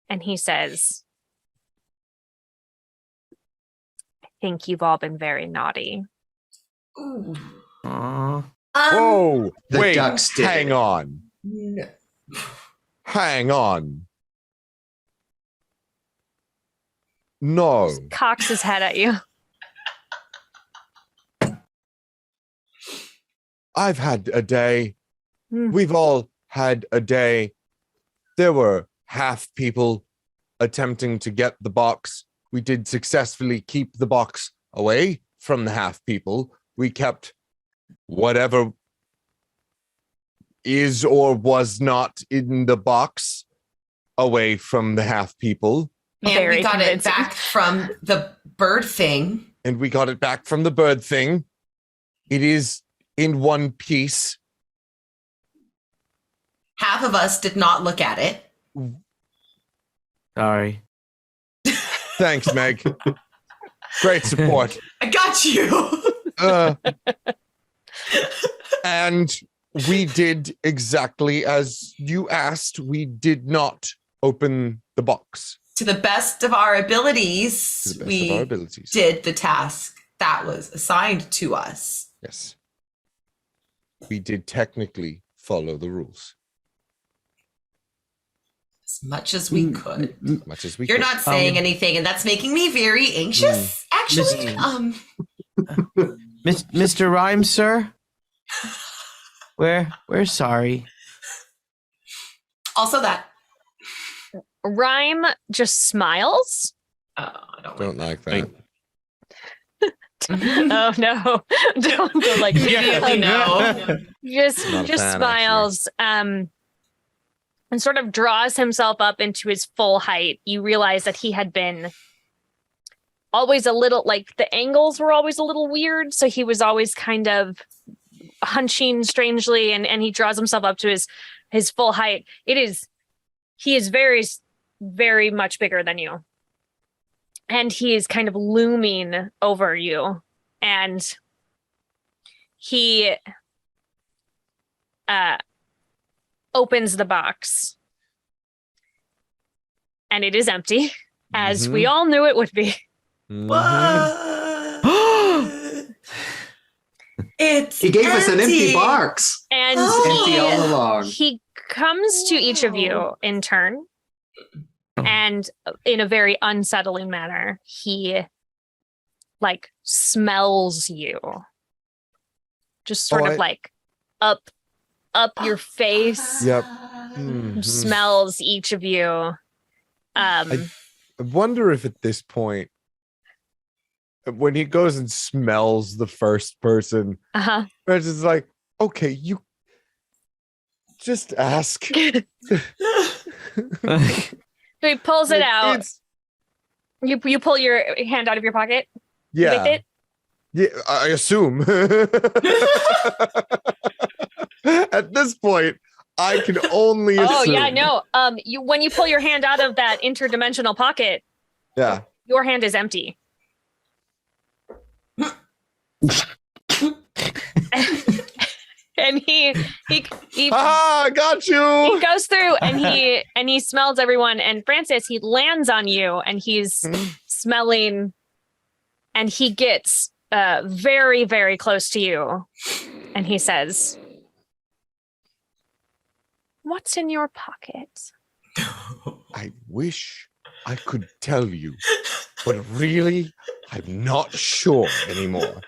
And he says, I think you've all been very naughty. Ooh. Aw. Whoa! The Wait, ducks did hang it. on. No. Hang on. No. Cocks his head at you. I've had a day. Hmm. We've all had a day. There were half people attempting to get the box. We did successfully keep the box away from the half people. We kept whatever is or was not in the box away from the half people. And Very we got it convincing. back from the bird thing. And we got it back from the bird thing. It is in one piece. Half of us did not look at it. Sorry. Thanks, Meg. Great support. I got you. And we did exactly as you asked. We did not open the box. To the best of our abilities, To the best we of our abilities. did the task that was assigned to us. Yes. We did technically follow the rules. As much as we could. As much as we You're could. not saying anything, and that's making me very anxious, actually. Mr. Rhymes, sir? We're sorry. Also that. Rhyme just smiles. I Don't like that. Oh no. Don't go like Immediately no. just Not a just fan, smiles and sort of draws himself up into his full height. You realize that he had been always a little, like, the angles were always a little weird, so he was always kind of hunching strangely, and he draws himself up to his full height. He is very, very much bigger than you, and he is kind of looming over you, and he opens the box, and it is empty, as we all knew it would be. Mhm. It's He gave us an empty box. And Empty all along. he comes to each of you in turn, and in a very unsettling manner, he like smells you, just sort of like up your face. Yep. Smells each of you. I wonder if at this point, when he goes and smells the first person, Uh-huh. Reg is like, okay, you just ask. So he pulls it out. It's- You pull your hand out of your pocket with yeah. it. Yeah, I assume. At this point, I can only assume. Oh yeah, no. When you pull your hand out of that interdimensional pocket, Yeah. your hand is empty. And he Ah, I got you. goes through and he smells everyone. And Francis, he lands on you and he's smelling, and he gets very, very close to you, and he says, "What's in your pocket?" I wish I could tell you, but really, I'm not sure anymore.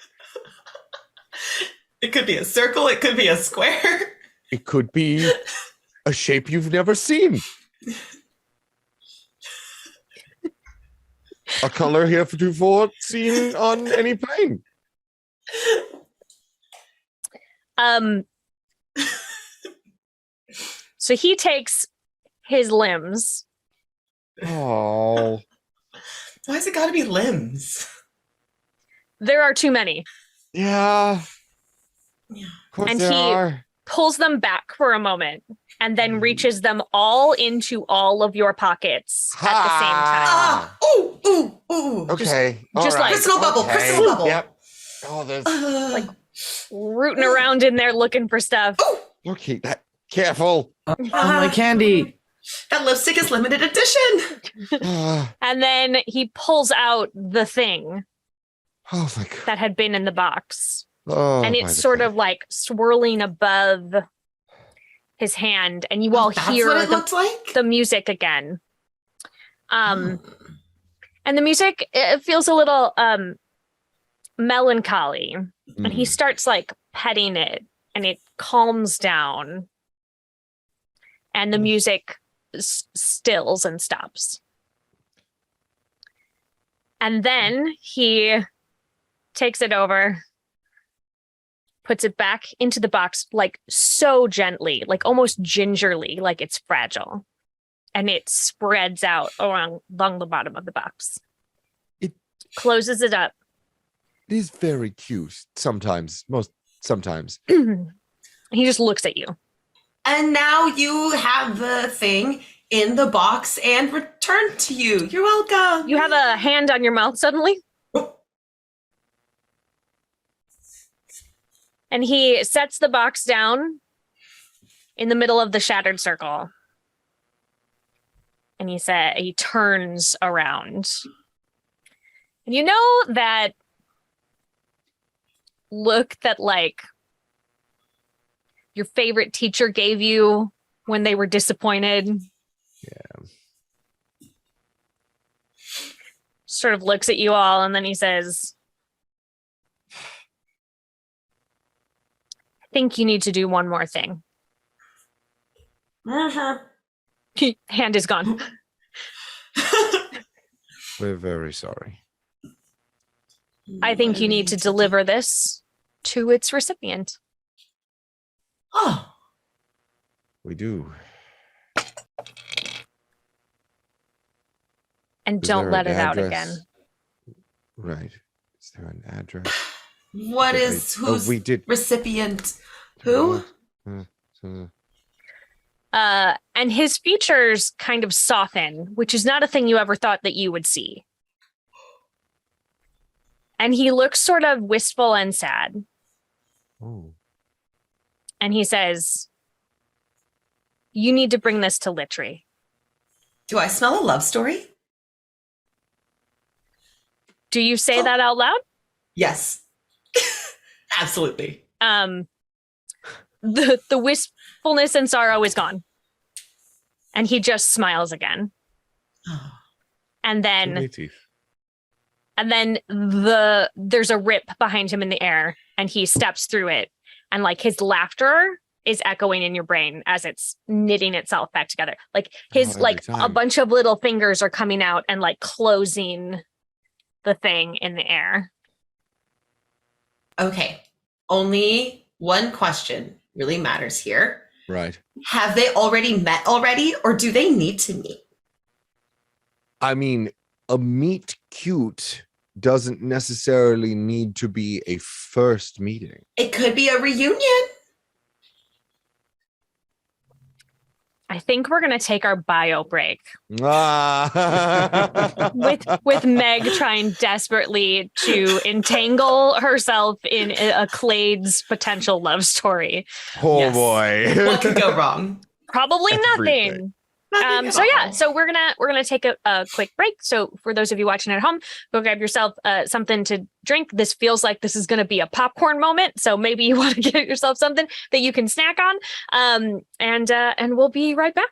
It could be a circle, it could be a square. It could be a shape you've never seen. A color heretofore seen on any plane. So he takes his limbs. Oh. Why's it gotta be limbs? There are too many. Yeah. Yeah. Of course And there he- are. Pulls them back for a moment and then reaches them all into all of your pockets at the same time. Ah! Ooh, ooh, ooh. Okay. just all like- Personal bubble, okay. personal bubble. Yep. Oh, there's Like- Rooting around in there looking for stuff. okay. That Careful. My candy. That lipstick is limited edition. And then he pulls out the thing Oh my god. that had been in the box. Oh, And by it's the sort way. of like swirling above his hand. And you all That's hear what it looked like? the music again. And the music, it feels a little melancholy. And he starts like petting it, and it calms down. And the music stills and stops. And then he takes it over, puts it back into the box, like so gently, like almost gingerly, like it's fragile. And it spreads out along the bottom of the box. It closes it up. It is very cute sometimes. Sometimes. He just looks at you. And now you have the thing in the box and returned to you. You're welcome. You have a hand on your mouth suddenly. And he sets the box down in the middle of the shattered circle. And he turns around. And you know that look that like your favorite teacher gave you when they were disappointed? Yeah. Sort of looks at you all, and then he says, I think you need to do one more thing. Hand is gone. We're very sorry. I think you need to deliver this to its recipient. Oh. We do. And Is don't there let an it out address? again. Right. Is there an address? What is who's we did recipient? Who? And his features kind of soften, which is not a thing you ever thought that you would see. And he looks sort of wistful and sad. Oh. And he says, you need to bring this to Litry. Do I smell a love story? Do you say that out loud? Yes. Absolutely. The wistfulness and sorrow is gone. And he just smiles again. And then there's a rip behind him in the air, and he steps through it, and like his laughter is echoing in your brain as it's knitting itself back together. Like his a bunch of little fingers are coming out and like closing the thing in the air. Okay. Only one question really matters here. Right. Have they already met already, or do they need to meet? I mean, a meet cute doesn't necessarily need to be a first meeting. It could be a reunion. I think we're gonna take our bio break Ah. with Meg trying desperately to entangle herself in a Clade's potential love story. Oh Yes. boy. What could go wrong? Probably Everything. nothing. Nothing at So yeah, all. so we're gonna take a quick break. So for those of you watching at home, go grab yourself something to drink. This feels like this is gonna be a popcorn moment, so maybe you want to get yourself something that you can snack on. And we'll be right back.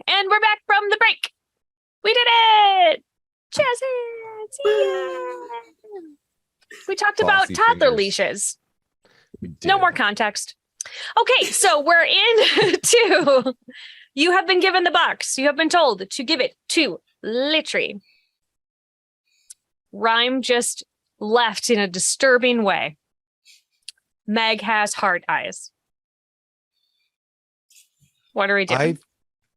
And we're back from the break. We did it! Cheers! Yeah. We talked about Bossy toddler fingers. leashes. We No did. more context. Okay, so we're into. You have been given the box. You have been told to give it to Litri. Rhyme just left in a disturbing way. Meg has heart eyes. What are we doing?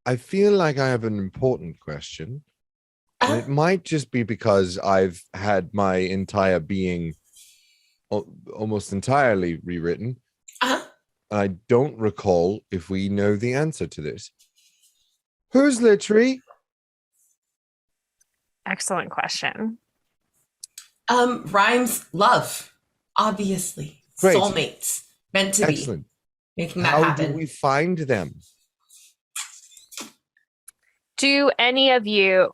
I feel like I have an important question. And it might just be because I've had my entire being almost entirely rewritten. Uh-huh. I don't recall if we know the answer to this. Who's Litri? Excellent question. Rhymes love, obviously. Great. Soulmates. Meant to Excellent. be. Making that How happen. do we find them? Do any of you?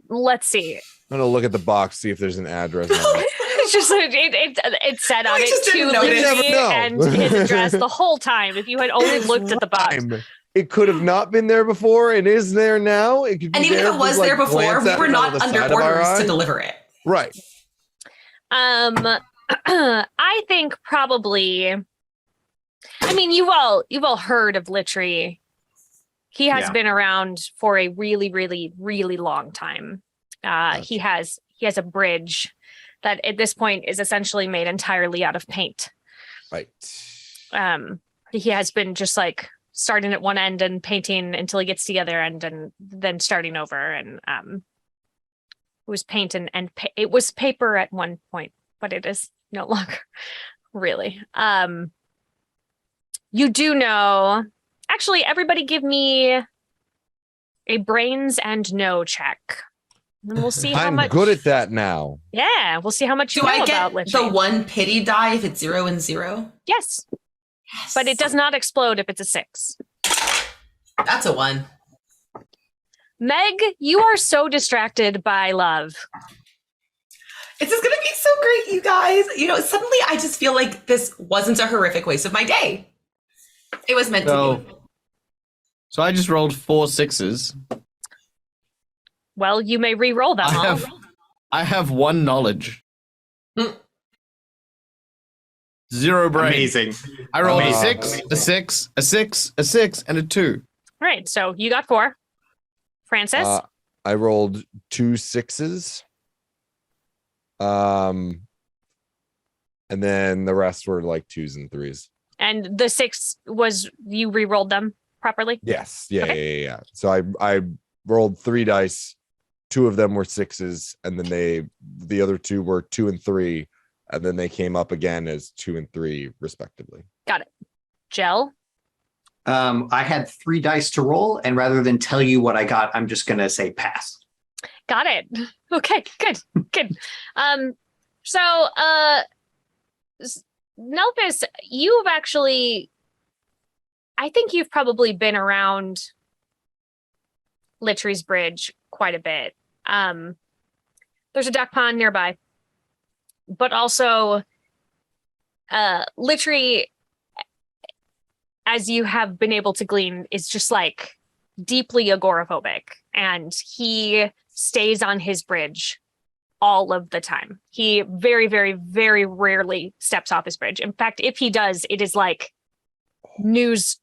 Let's see. I'm gonna look at the box, see if there's an address. on it. It's just it said on I just it didn't to notice. You never Litri know. and his address the whole time. If you had only looked at the box. Rhyme. It could have not been there before and is there now. It could be And even if there it was like, there before, glance we at were it out not of the under side of our orders eye. to deliver it. Right. I think probably. I mean, you've all heard of Litri. He has Yeah. been around for a really, really, really long time. He has a bridge that at this point is essentially made entirely out of paint. Right. He has been just like starting at one end and painting until he gets to the other end and then starting over. And it was paint and it was paper at one point, but it is no longer really. You do know. Actually, everybody give me a brains and no check. And we'll see how I'm much. good at that now. Yeah, we'll see how much you Do know I about get Litchi. the one pity die if it's 0 and 0? Yes, Yes. but it does not explode if it's a 6. That's a 1. Meg, you are so distracted by love. This is going to be so great, you guys. You know, suddenly I just feel like this wasn't a horrific waste of my day. It was meant to be. So I just rolled 4 6s. Well, you may re-roll them all. I have 1 knowledge. Mm. 0 brain. Amazing. I rolled a Amazing. 6, a 6, a 6, a 6, and a 2. Right, so you got 4. Francis? I rolled 2 6s. And then the rest were like 2s and 3s. And the 6 was you re-rolled them properly? Yes. Yeah. Okay. Yeah. So I rolled 3 dice. 2 of them were 6s, and then the other 2 were 2 and 3, and then they came up again as 2 and 3 respectively. Got it. Gel? I had 3 dice to roll, and rather than tell you what I got, I'm just gonna say pass. Got it. Okay, good. So Nelphis, you've actually, I think you've probably been around Litri's Bridge quite a bit. There's a duck pond nearby, but also Litri, as you have been able to glean, is just like deeply agoraphobic, and he stays on his bridge all of the time. He very, very, very rarely steps off his bridge. In fact, if he does, it is like news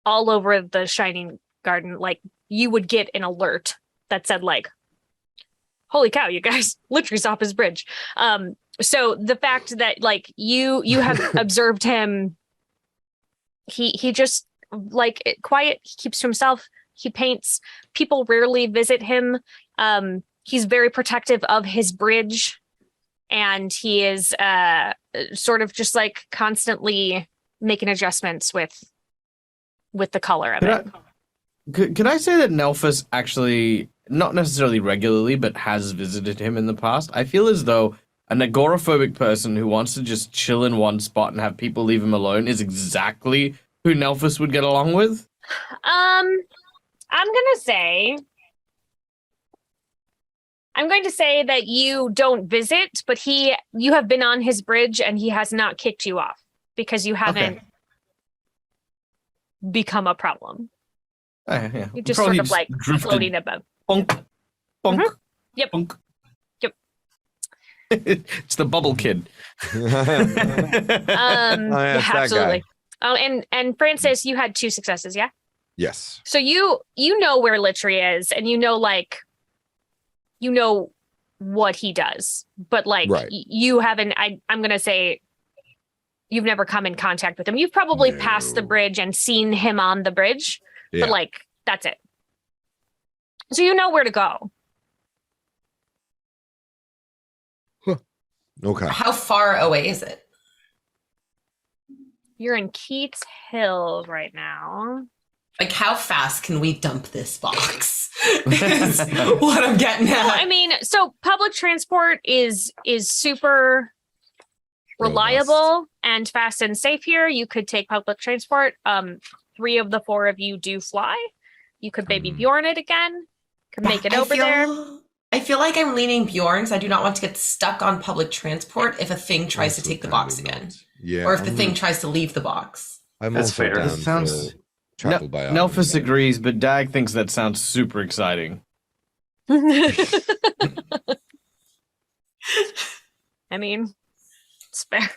all over the Shining Garden. Like you would get an alert that said like, holy cow, you guys, Litri's off his bridge. So the fact that like you have observed him, he just like quiet, he keeps to himself, he paints, people rarely visit him. He's very protective of his bridge, and he is sort of just like constantly making adjustments with the color of it. Could I say that Nelphis actually, not necessarily regularly, but has visited him in the past? I feel as though an agoraphobic person who wants to just chill in one spot and have people leave him alone is exactly who Nelphis would get along with. I'm going to say that you don't visit, but you have been on his bridge and he has not kicked you off because you haven't become a problem. Yeah. You're just Probably sort of like drifted. floating above. Bonk. Bonk. Mhm. Yep. Bonk. Yep. It's the bubble kid. Yeah, that's that absolutely. Oh, and Francis, you had 2 successes, yeah? Yes. So you know where Litry is, and you know what he does, but like Right. you haven't. I'm gonna say you've never come in contact with him. You've probably passed the No. bridge and seen him on the bridge, Yeah. but like that's it. So you know where to go. Okay. How far away is it? You're in Keats Hills right now. Like, how fast can we dump this box? Is what I'm getting at. Well, I mean, so public transport is super reliable and fast and safe here. You could take public transport. 3 of the 4 of you do fly. You could baby Bjorn it again. Could make it over there. I feel like I'm leaning Bjorn's. I do not want to get stuck on public transport if a thing tries to Also take the kind box of again. not. Yeah. Or if the thing tries to leave the box. I'm That's also fair. down That sounds- for travel by Nelphus automobile. agrees, but Dag thinks that sounds super exciting. I mean, it's fair.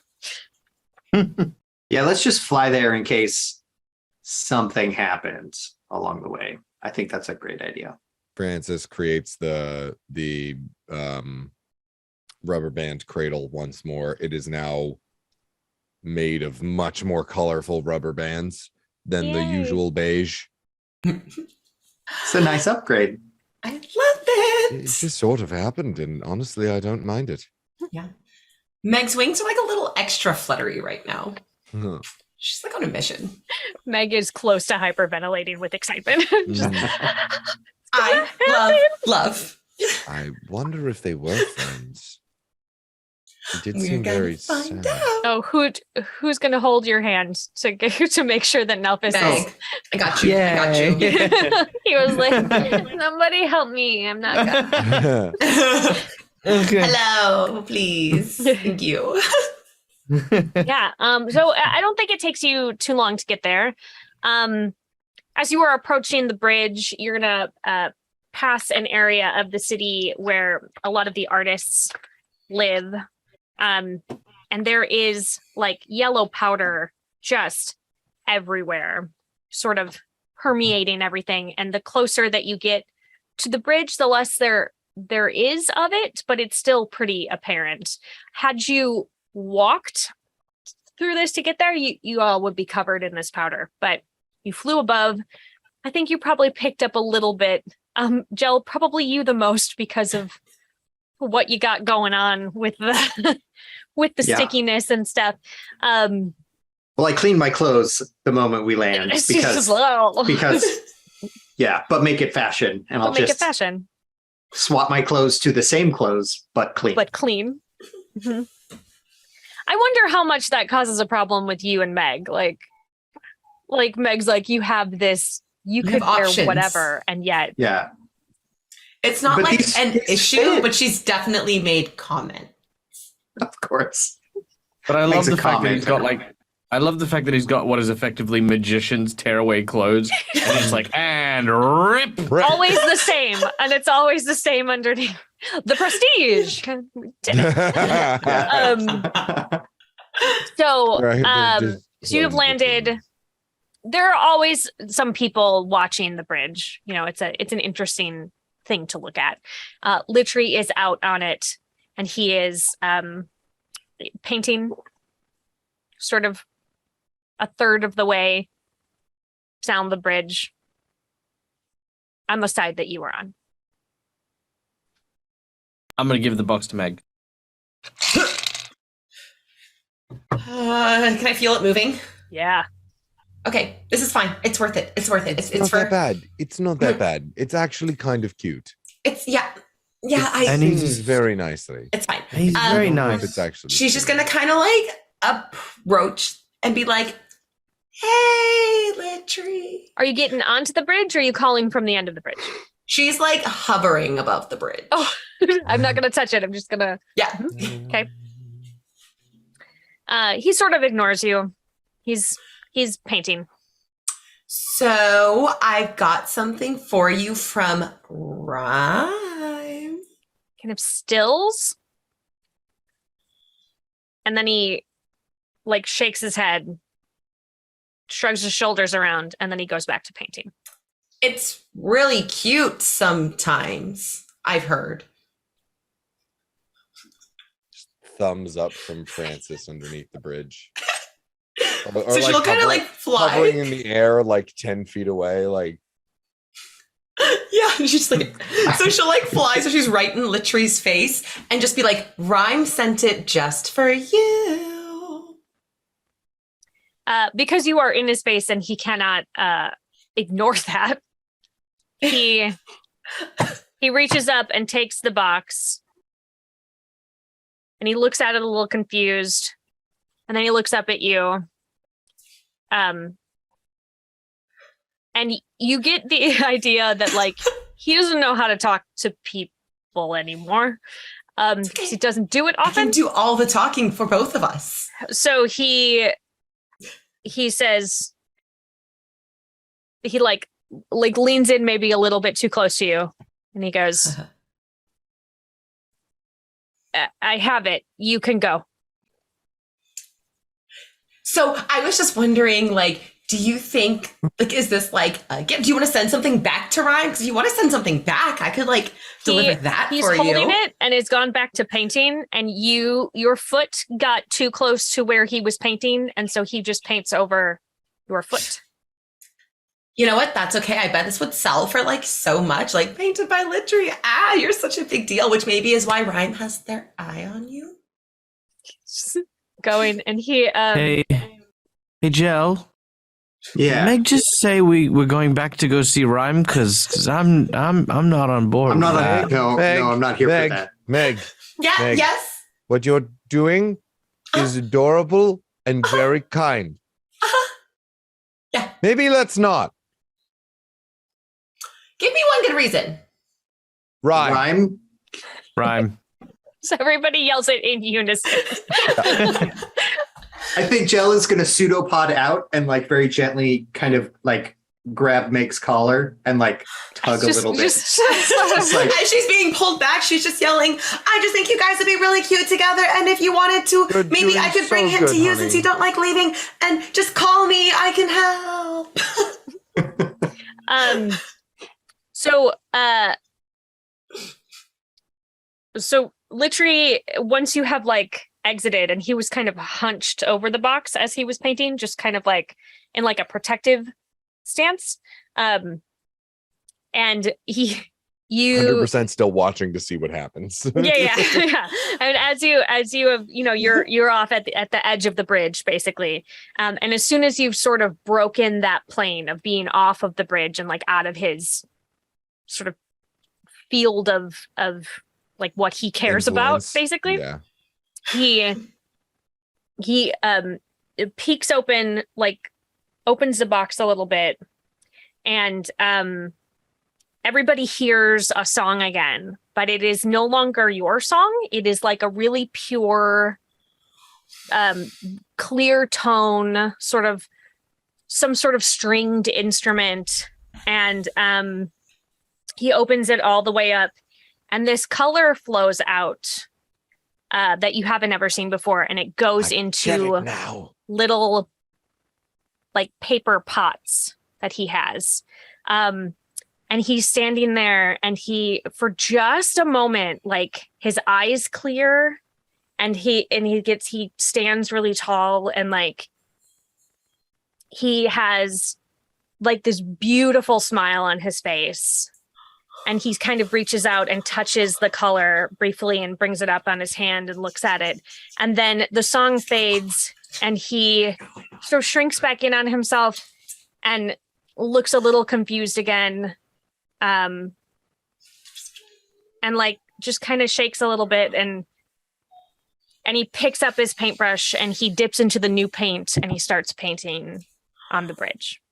Yeah, let's just fly there in case something happens along the way. I think that's a great idea. Francis creates the rubber band cradle once more. It is now made of much more colorful rubber bands than the Yay. usual beige. It's a nice upgrade. I love it. It just sort of happened, and honestly, I don't mind it. Yeah. Meg's wings are like a little extra fluttery right now. Huh. She's like on a mission. Meg is close to hyperventilating with excitement. Just, I love. I wonder if they were friends. It did We're seem gonna very find sad. out. oh, who's gonna hold your hand to make sure that Nelphus Meg, I got you. I got you. is? He was like, somebody help me. I'm not gonna. Okay. Hello, please. Thank you. Yeah. So I don't think it takes you too long to get there. As you are approaching the bridge, you're gonna pass an area of the city where a lot of the artists live. And there is like yellow powder just everywhere, sort of permeating everything. And the closer that you get to the bridge, the less there is of it, but it's still pretty apparent. Had you walked through this to get there, you all would be covered in this powder, but you flew above. I think you probably picked up a little bit. Jel, probably you the most because of what you got going on with the Yeah. stickiness and stuff. Well, I clean my clothes the moment we land It's because just, oh. yeah, but make it fashion, and But I'll make it just fashion, swap my clothes to the same clothes but clean. but clean. Mhm. I wonder how much that causes a problem with you and Meg. Like Meg's like, you have this, you have could wear options. whatever, and yet Yeah, It's not But like these- an these issue, fit. but she's definitely made comment. of course. But I Makes love a the fact that comment. he's got I love the fact that he's got what is effectively magician's tearaway clothes, and he's like, and rip. always the same, and it's always the same underneath. The prestige. So, so you've landed. There are always some people watching the bridge. You know, it's an interesting thing to look at. Litry is out on it, and he is painting sort of a third of the way down the bridge on the side that you were on. I'm gonna give the box to Meg. Can I feel it moving? Yeah. Okay, this is fine. It's worth it. It's worth it. It's not for that bad. It's not that bad. It's actually kind of cute. it's yeah. And It he's- sings very nicely. It's fine. He's very Um, nice. It's actually. She's just gonna kind of like approach and be like, "Hey, Litry." Are you getting onto the bridge, or are you calling from the end of the bridge? She's like hovering above the bridge. Oh. I'm not gonna touch it. I'm just gonna. Yeah. Okay. He sort of ignores you. He's painting. So I've got something for you from Rhyme. Kind of stills. And then he like shakes his head, shrugs his shoulders around, and then he goes back to painting. It's really cute sometimes, I've heard. Thumbs up from Francis underneath the bridge. Or So she'll kind of like fly. Hovering in the air like 10 feet away, like. Yeah, she's like, so she'll like fly, so she's right in Littry's face and just be like, Rhyme sent it just for you. Because you are in his face and he cannot ignore that. He reaches up and takes the box and he looks at it a little confused, and then he looks up at you. And you get the idea that like he doesn't know how to talk to people anymore. Because he doesn't do it I often. can do all the talking for both of us. So he says, he like leans in maybe a little bit too close to you, and he goes, I have it. You can go. So I was just wondering, like, do you think, like, is this like a gift? Do you want to send something back to Rhyme? Because if you want to send something back, I could like deliver that for you. He's holding it and it's gone back to painting, and your foot got too close to where he was painting, and so he just paints over your foot. You know what? That's okay. I bet this would sell for like so much, like painted by Litry. Ah, you're such a big deal, which maybe is why Rhyme has their eye on you. Going, and he Hey, Jel. Yeah. Meg just say we're going back to go see Rhyme because I'm not on board. I'm not with that. no, I'm not here Meg, for that. Meg, Yeah, Meg. yes. what you're doing is adorable and very kind. Yeah. Maybe let's not. Give me one good reason. Right. Rhyme. Rhyme. so everybody yells it in unison. I think Jell is going to pseudopod out and like very gently kind of like grab Meg's collar and like tug a little bit. Just like, As she's being pulled back, she's just yelling, I just think you guys would be really cute together. And if you wanted to, You're maybe doing I could bring so him to good, you honey. since you don't like leaving. And just call me. I can help. So Litry, once you have like exited, and he was kind of hunched over the box as he was painting, just kind of like in like a protective stance. And you 100% still watching to see what happens. yeah. And as you have, you're off at the edge of the bridge, basically. And as soon as you've sort of broken that plane of being off of the bridge and like out of his sort of field of like what he cares about, Influence. basically, Yeah. he peeks open, like opens the box a little bit, and everybody hears a song again, but it is no longer your song. It is like a really pure, clear tone, some sort of stringed instrument. And he opens it all the way up, and this color flows out that you haven't ever seen before, and it goes Get into it now. little like paper pots that he has. And he's standing there, and he, for just a moment, like his eyes clear, and he stands really tall, and like he has like this beautiful smile on his face, and he kind of reaches out and touches the color briefly and brings it up on his hand and looks at it. And then the song fades, and he sort of shrinks back in on himself and looks a little confused again. And like just kind of shakes a little bit, and he picks up his paintbrush and he dips into the new paint and he starts painting on the bridge.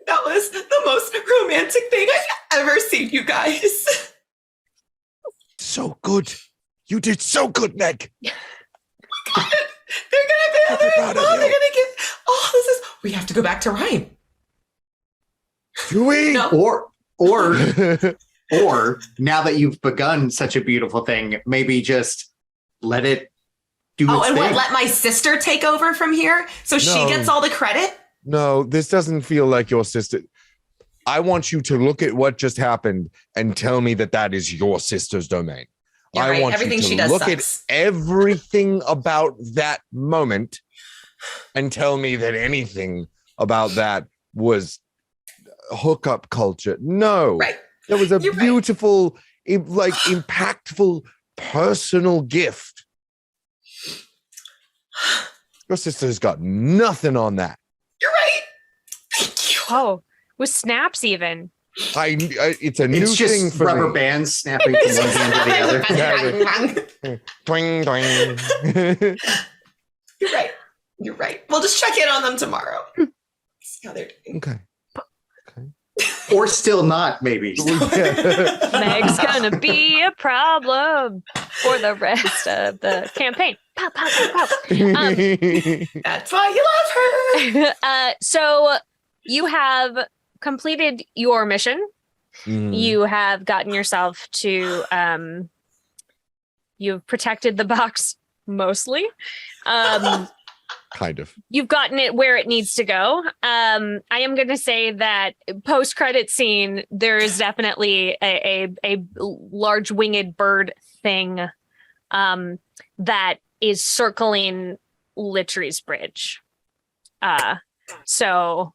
That was the most romantic thing I've ever seen, you guys. So good. You did so good, Meg. They're gonna be Proud of you. they're gonna get, this is, we have to go back to Rhyme. Do we? No. Or now that you've begun such a beautiful thing, maybe just let it do its Oh, and thing. what? Let my sister take over from here so she No. gets all the credit? No, this doesn't feel like your sister. I want you to look at what just happened and tell me that that is your sister's domain. You're I right. want Everything you to she does look sucks. at everything about that moment and tell me that anything about that was hookup culture. No, Right. there was a You're right. beautiful, impactful, personal gift. Your sister's got nothing on that. You're right. Thank you. Oh, with snaps even. It's a new It's thing just for rubber me. bands snapping from one hand to the other. Twing, twing. You're right. You're right. We'll just check in on them tomorrow. See how they're doing. Okay. Or still not, maybe. Meg's gonna be a problem for the rest of the campaign. Pow, pow, pow, pow. That's why you love her. So you have completed your mission. Mm. You have gotten yourself to you've protected the box mostly. Kind of. You've gotten it where it needs to go. I am going to say that post-credit scene, there is definitely a large winged bird thing that is circling Littery's bridge. So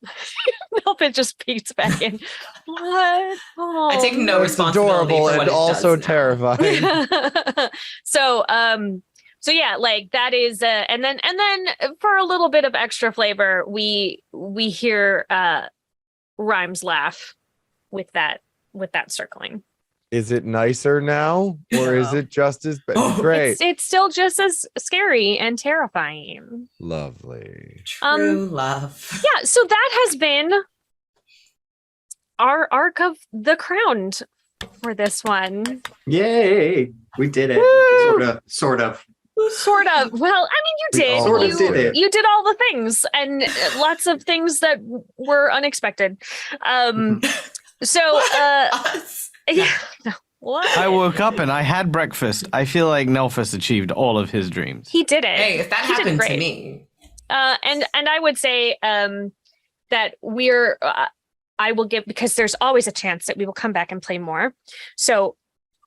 Milpin just peeks back in. What? Oh, I take no It's responsibility adorable for what and it also does now. terrifying. So yeah, like that is and then for a little bit of extra flavor, we hear Rhymes laugh with that circling. Is it nicer now, or is it just as great? It's still just as scary and terrifying. Lovely. True love. Yeah, so that has been our arc of the Crowned for this one. Yay! We did it. Sort of. Sort of. Well, I mean, you We did. sort of You, did it. you did all the things and lots of things that were unexpected. So, Us. yeah. No, what? I woke up and I had breakfast. I feel like Nelphus achieved all of his dreams. He did it. Hey, if that He did happened to great. me. And I would say that we're. I will give, because there's always a chance that we will come back and play more. So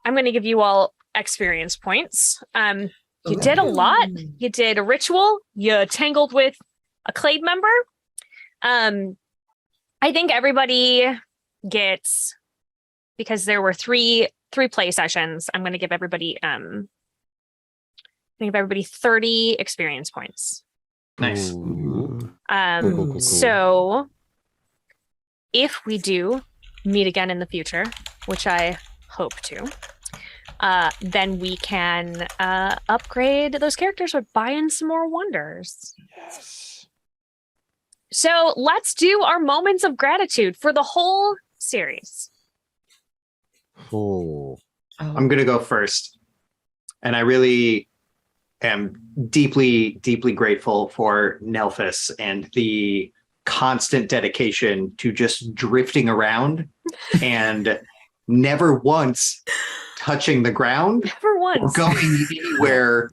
I'm going to give you all experience points. You did a lot. You did a ritual. You tangled with a Clade member. I think everybody gets, because there were three play sessions. I'm going to give everybody 30 experience points. Nice. Ooh. Cool. So if we do meet again in the future, which I hope to, then we can upgrade those characters or buy in some more wonders. Yes. So let's do our moments of gratitude for the whole series. Cool. I'm going to go first. And I really am deeply, deeply grateful for Nelphus and the constant dedication to just drifting around and never once touching the ground For or once. going anywhere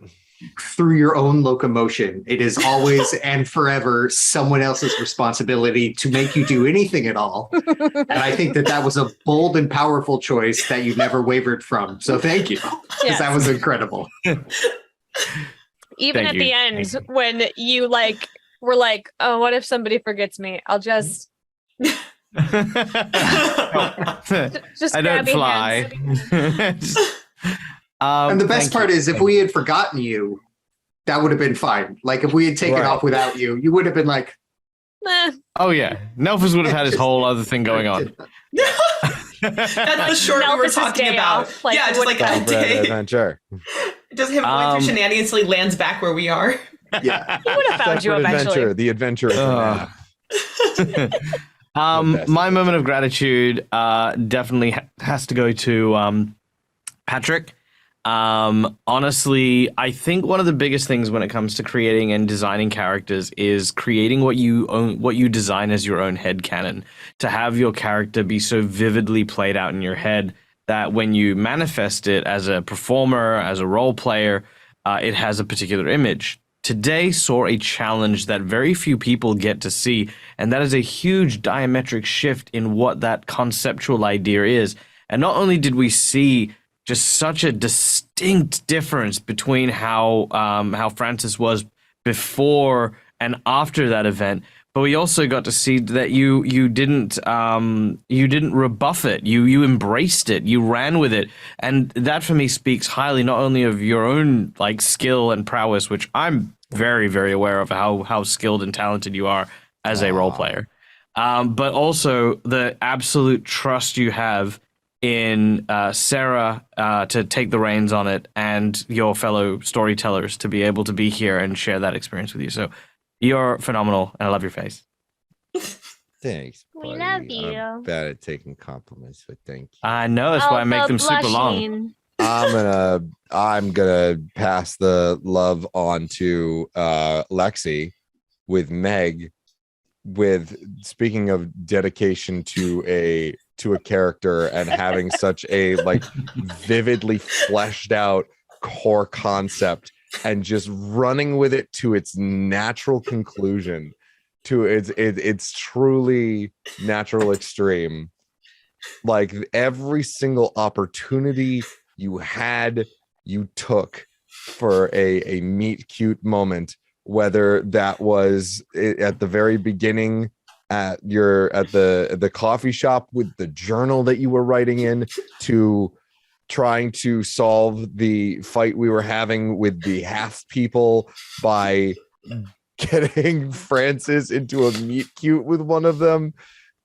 through your own locomotion. It is always and forever someone else's responsibility to make you do anything at all. And I think that was a bold and powerful choice that you never wavered from. So thank you, because Yes. that was incredible. Even Thank at you. the end, Thank when you were like, oh, what if somebody forgets me? I'll just I grab don't your fly. hands. And the best part is, if we had forgotten you, that would have been fine. Like, if we had taken Right. off without you, you would have been like, Meh. Oh yeah, Nelphus would have had his whole other thing going on. That's the short we were Nelphus's talking day about. off, like, yeah, he just like would've a Fun bread day. adventure. Just him going through shenanigans till he lands back where we are. yeah. He would have found you Separate eventually. adventure. The adventure. Is Ugh. The best. My moment of gratitude definitely has to go to Patrick. Honestly, I think one of the biggest things when it comes to creating and designing characters is creating what you design as your own headcanon. To have your character be so vividly played out in your head that when you manifest it as a performer, as a role player, it has a particular image. Today saw a challenge that very few people get to see, and that is a huge diametric shift in what that conceptual idea is. And not only did we see just such a distinct difference between how Francis was before and after that event, but we also got to see that you didn't rebuff it. You embraced it. You ran with it, and that for me speaks highly not only of your own like skill and prowess, which I'm very, very aware of how skilled and talented you are as a role player, but also the absolute trust you have in Sarah to take the reins on it, and your fellow storytellers to be able to be here and share that experience with you. So you're phenomenal, and I love your face. Thanks, We buddy. love you. I'm bad at taking compliments, but thank you. I know, that's why I make them super long. I'm gonna pass the love on to Lexi with Meg. With speaking of dedication to a character and having such a like vividly fleshed out core concept and just running with it to its natural conclusion, to its truly natural extreme. Like every single opportunity you had, you took for a meet cute moment, whether that was at the very beginning at the coffee shop with the journal that you were writing in, to trying to solve the fight we were having with the half people by getting Francis into a meet cute with one of them,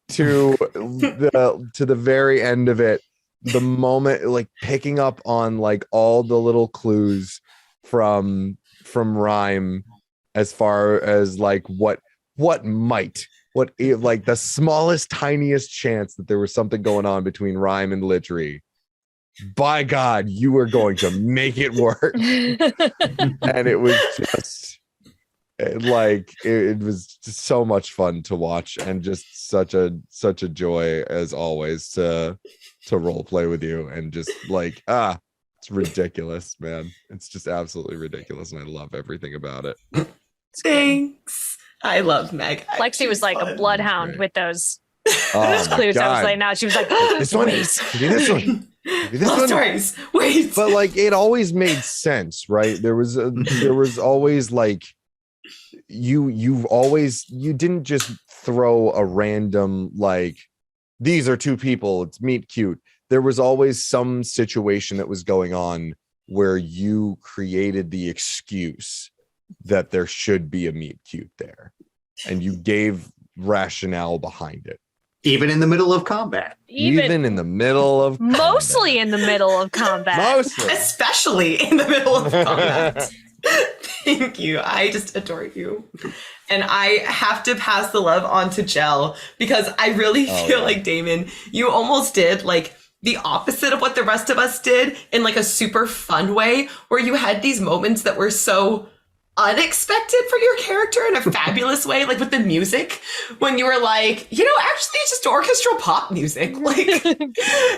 to the very end of it, the moment like picking up on like all the little clues from Rhyme as far as like what like the smallest tiniest chance that there was something going on between Rhyme and Littery. By God, you were going to make it work. And it was just like it was just so much fun to watch, and just such a joy as always to role play with you, and just like it's ridiculous, man. It's just absolutely ridiculous, and I love everything about it. Thanks. I love Meg. Lexi was like a bloodhound with those Oh my clues I was God. laying out. She was like, This one, wait. maybe this one, maybe this Love one. stories. Wait. But like it always made sense, right? There was always like you didn't just throw a random like these are two people, it's meet cute. There was always some situation that was going on where you created the excuse that there should be a meet cute there, and you gave rationale behind it. Even in the middle of combat. Even in the middle of mostly in the middle of combat. Mostly. Especially in the middle of combat. Thank you. I just adore you. And I have to pass the love on to Jell, because I really feel like, Damon, you almost did like the opposite of what the rest of us did in like a super fun way, where you had these moments that were so unexpected for your character in a fabulous way, like with the music, when you were like, you know, actually it's just orchestral pop music, like, and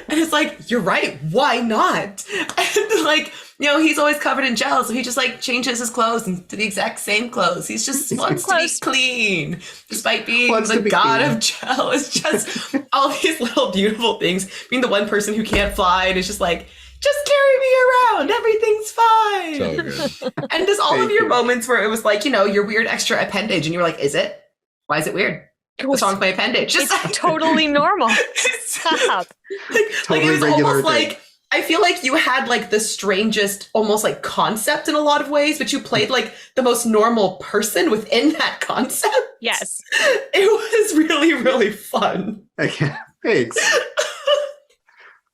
it's like, you're right, why not? And like, you know, he's always covered in gel, so he just like changes his clothes into the exact same clothes. He's just wants to be clean, despite being the god of gel. It's just all these little beautiful things. Being the one person who can't fly and is just like, just carry me around, everything's fine. So good. And just all of your moments where it was like, you know, your weird extra appendage, and you were like, is it? Why is it weird? What's wrong with my appendage? Just It's totally normal. Stop. Like it was almost like, I feel like you had like the strangest almost like concept in a lot of ways, but you played like the most normal person within that concept. Yes. It was really, really fun. Okay, thanks.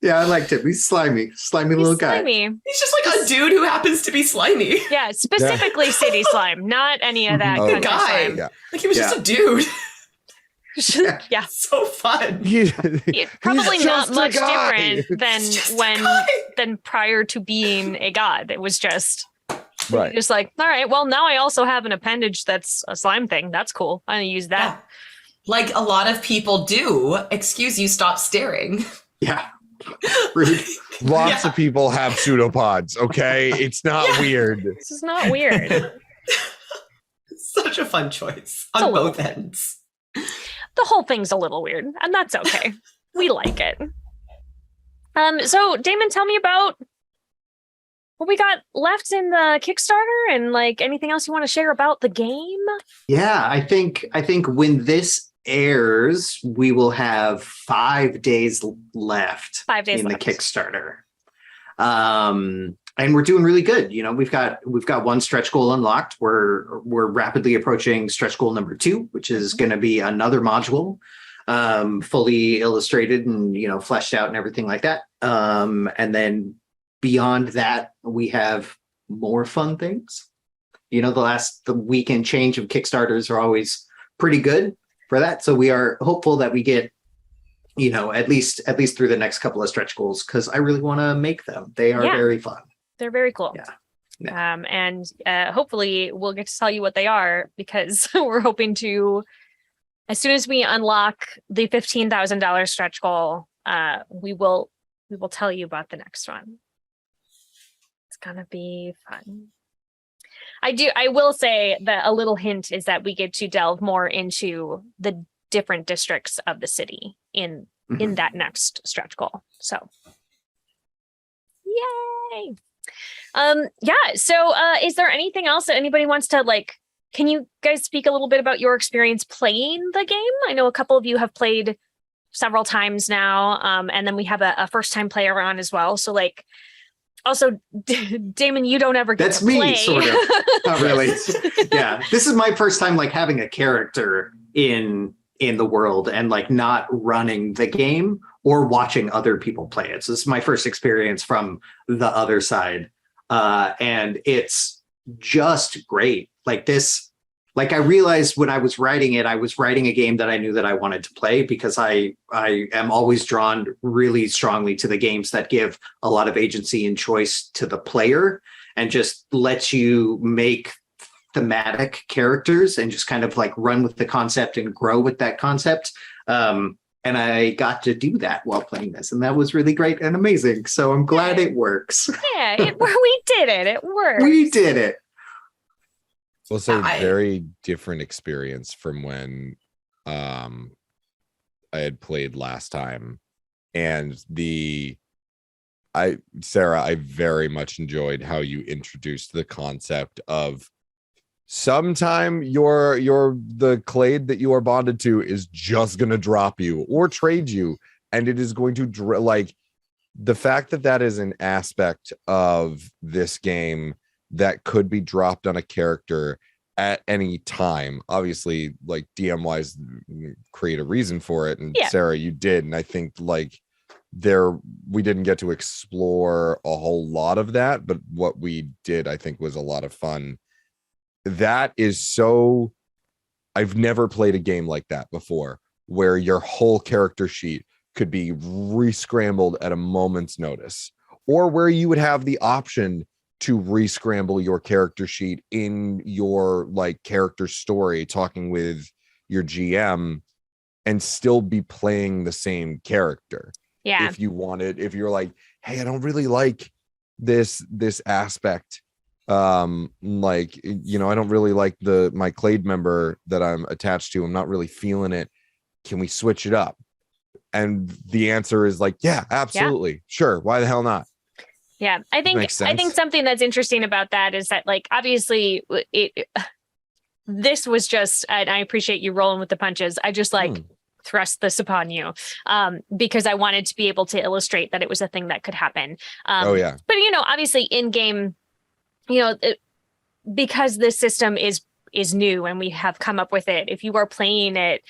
Yeah, I liked him. He's slimy little guy. Slimy. He's just like a dude who happens to be slimy. Yeah, specifically city slime, not any of that Oh, kind Good of guy. slime. Yeah. Like he was just a dude. Yeah. So fun. Probably He's not just a much guy. different than He's just a when guy. than prior to being a god. It was just Right. just like, all right, well, now I also have an appendage that's a slime thing. That's cool. I'm gonna use that. Yeah. Like a lot of people do. Excuse you, stop staring. Yeah. Rude. Lots of people have pseudopods, okay? It's not weird. This is not weird. Such a fun choice It's a on little- both ends. The whole thing's a little weird, and that's okay. We like it. So Damon, tell me about what we got left in the Kickstarter and like anything else you want to share about the game. Yeah, I think when this airs, we will have 5 days left 5 days in left. the Kickstarter. And we're doing really good. You know, we've got one stretch goal unlocked. We're rapidly approaching stretch goal number 2, which is going to be another module, fully illustrated and, you know, fleshed out and everything like that. And then beyond that, we have more fun things. You know, the week and change of Kickstarters are always pretty good for that. So we are hopeful that we get, you know, at least through the next couple of stretch goals, because I really want to make them. They are very fun. They're very cool. Yeah. And hopefully we'll get to tell you what they are, because we're hoping to, as soon as we unlock the $15,000 stretch goal, we will tell you about the next one. It's gonna be fun. I will say that a little hint is that we get to delve more into the different districts of the city in that next stretch goal. So yay. So is there anything else that anybody wants to like? Can you guys speak a little bit about your experience playing the game? I know a couple of you have played several times now, and then we have a first time player on as well. So like, also, Damon, you don't ever get That's to me, play. sort of. Not really. Yeah, this is my first time like having a character in the world and like not running the game or watching other people play it. So this is my first experience from the other side, and it's just great. Like this. Like I realized when I was writing it, I was writing a game that I knew that I wanted to play, because I am always drawn really strongly to the games that give a lot of agency and choice to the player and just lets you make thematic characters and just kind of like run with the concept and grow with that concept. And I got to do that while playing this, and that was really great and amazing. So I'm glad it works. Yeah, we did it. It worked. We did it. Well, so very different experience from when I had played last time. And Sarah, I very much enjoyed how you introduced the concept of sometime the clade that you are bonded to is just going to drop you or trade you. And it is going to like the fact that is an aspect of this game that could be dropped on a character at any time. Obviously, like DM wise, create a reason for it. And Sarah, you did. And I think like we didn't get to explore a whole lot of that, but what we did, I think, was a lot of fun. That is so, I've never played a game like that before, where your whole character sheet could be re-scrambled at a moment's notice, or where you would have the option to re-scramble your character sheet in your like character story, talking with your GM, and still be playing the same character. Yeah. If you wanted, if you're like, hey, I don't really like this aspect. Like, you know, I don't really like my clade member that I'm attached to. I'm not really feeling it. Can we switch it up? And the answer is like, yeah, absolutely. Sure. Why the hell not? Yeah, I think something that's interesting about that is that, like, obviously, this was just, and I appreciate you rolling with the punches. I just like thrust this upon you, because I wanted to be able to illustrate that it was a thing that could happen. But you know, obviously, in game, you know, because this system is new and we have come up with it. If you are playing it,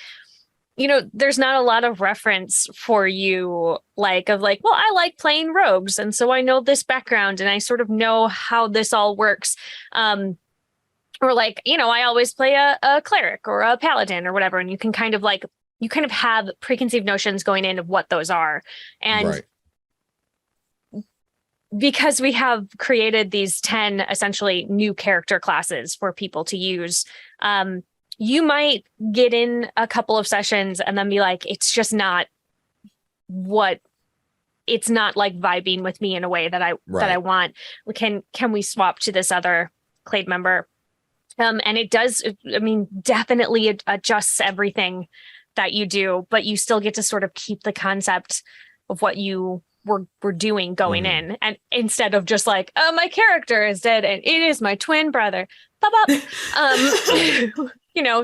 you know, there's not a lot of reference for you, well, I like playing rogues, and so I know this background and I sort of know how this all works. Or like, you know, I always play a cleric or a paladin or whatever, and you can kind of have preconceived notions going in of what those are. And because we have created these 10 essentially new character classes for people to use, you might get in a couple of sessions and then be like, it's just not it's not like vibing with me in a way that I want. Can we swap to this other Clade member? And it does, I mean, definitely adjusts everything that you do, but you still get to sort of keep the concept of what you were doing going in. And instead of just like, oh, my character is dead and it is my twin brother. Bop, bop.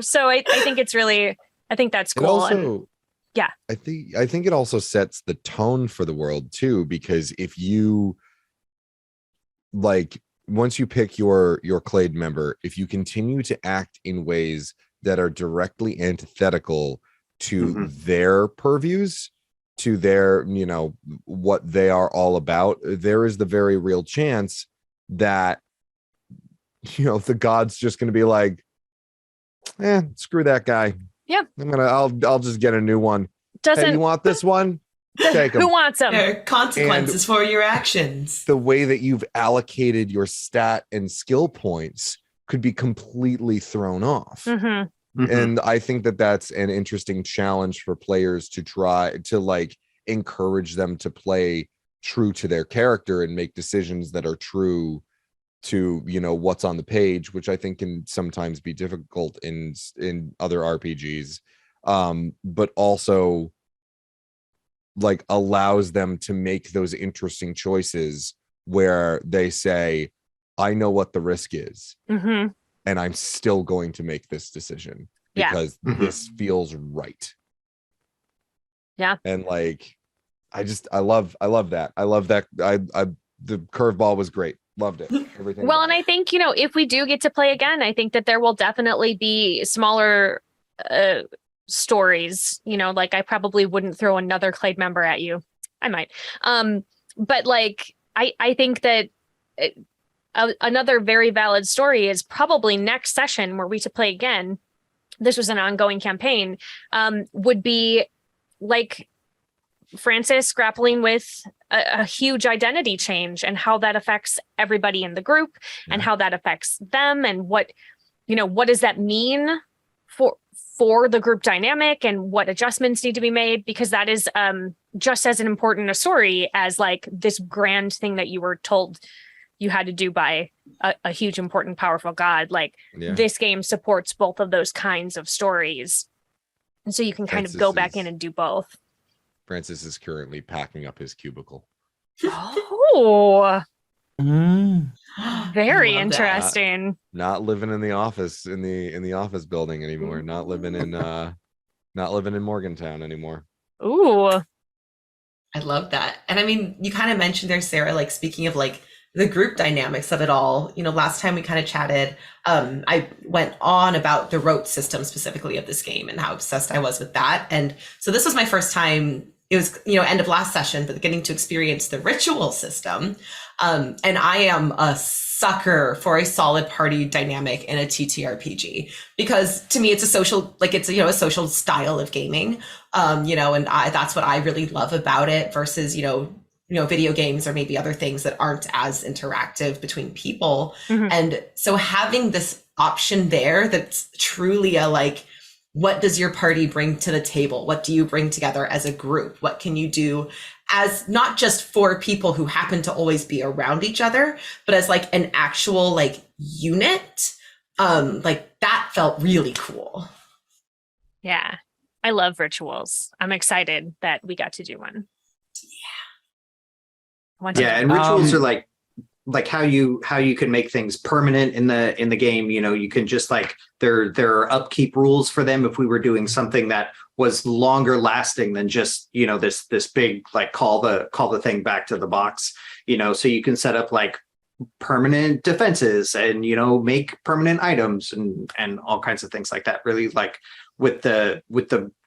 So I think it's really, I think that's cool. Also, yeah, I think it also sets the tone for the world too, because if you like, once you pick your Clade member, if you continue to act in ways that are directly antithetical to their purviews, to their, what they are all about, there is the very real chance that, the god's just going to be like, screw that guy. Yeah. I'll just get a new one. Hey, you want this one? Take him. Who wants them? There are consequences for your actions. The way that you've allocated your stat and skill points could be completely thrown off. And I think that that's an interesting challenge for players to try to like encourage them to play true to their character and make decisions that are true to, what's on the page, which I think can sometimes be difficult in other RPGs. But also like allows them to make those interesting choices where they say, I know what the risk is. And I'm still going to make this decision because this feels right. Yeah. And like, I love that. I love that. The curveball was great. Loved it. Everything. Well, and I think, if we do get to play again, I think that there will definitely be smaller stories, like I probably wouldn't throw another Clade member at you. I might. But like, I think that another very valid story is probably next session were we to play again, this was an ongoing campaign, would be like Francis grappling with a huge identity change and how that affects everybody in the group and how that affects them and what does that mean for the group dynamic and what adjustments need to be made, because that is just as an important a story as like this grand thing that you were told you had to do by a huge, important, powerful god. Like this game supports both of those kinds of stories. And so you can kind of go back in and do both. Francis is currently packing up his cubicle. Oh, very interesting. Not living in the office in the office building anymore. Not living in Morgantown anymore. Ooh, I love that. And I mean, you kind of mentioned there, Sarah, like speaking of like the group dynamics of it all, last time we kind of chatted, I went on about the rote system specifically of this game and how obsessed I was with that. And so this was my first time. It was, end of last session, but getting to experience the ritual system. And I am a sucker for a solid party dynamic in a TTRPG, because to me, it's a social, like it's, a social style of gaming. And that's what I really love about it versus, video games or maybe other things that aren't as interactive between people. And so having this option there, that's truly a like, what does your party bring to the table? What do you bring together as a group? What can you do as not just for people who happen to always be around each other, but as like an actual like unit? Like that felt really cool. Yeah, I love rituals. I'm excited that we got to do one. Yeah, and rituals are like how you can make things permanent in the game. You can just like there are upkeep rules for them if we were doing something that was longer lasting than just this big like call the thing back to the box. So you can set up like permanent defenses and make permanent items and all kinds of things like that. Really, like with the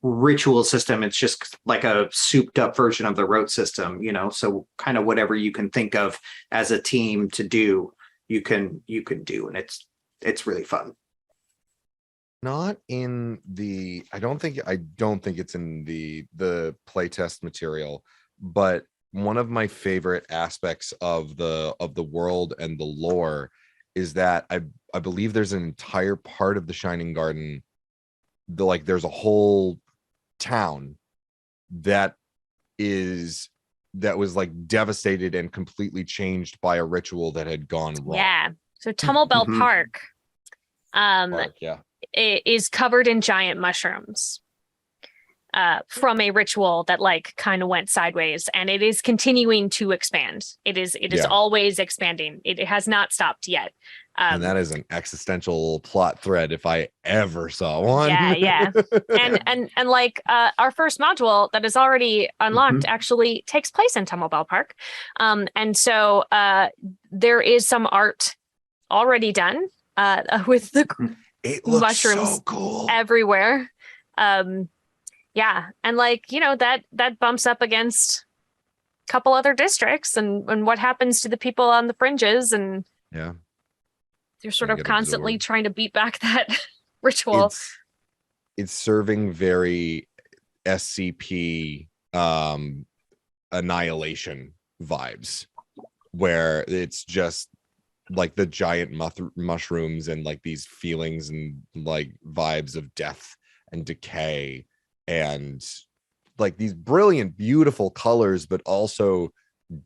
ritual system, it's just like a souped up version of the rote system, so kind of whatever you can think of as a team to do, you can do, and it's really fun. Not in the I don't think it's in the playtest material, but one of my favorite aspects of the world and the lore is that I believe there's an entire part of the Shining Garden, there's a whole town that was like devastated and completely changed by a ritual that had gone wrong. Yeah. So Tumblebell Mhm. Park Yeah. is covered in giant mushrooms from a ritual that like kind of went sideways, and it is continuing to expand. It is Yeah. always expanding. It has not stopped yet. And that is an existential plot thread if I ever saw one. Yeah. and like our first module that is already unlocked actually takes place in Tumblebell Park. And so there is some art already done with the It looks mushrooms so cool. everywhere. Yeah, and like, that bumps up against a couple other districts and what happens to the people on the fringes, and Yeah. you're sort They of get constantly absorbed. trying to beat back that ritual. It's serving very SCP Annihilation vibes, where it's just like the giant mushrooms and like these feelings and like vibes of death and decay and like these brilliant, beautiful colors, but also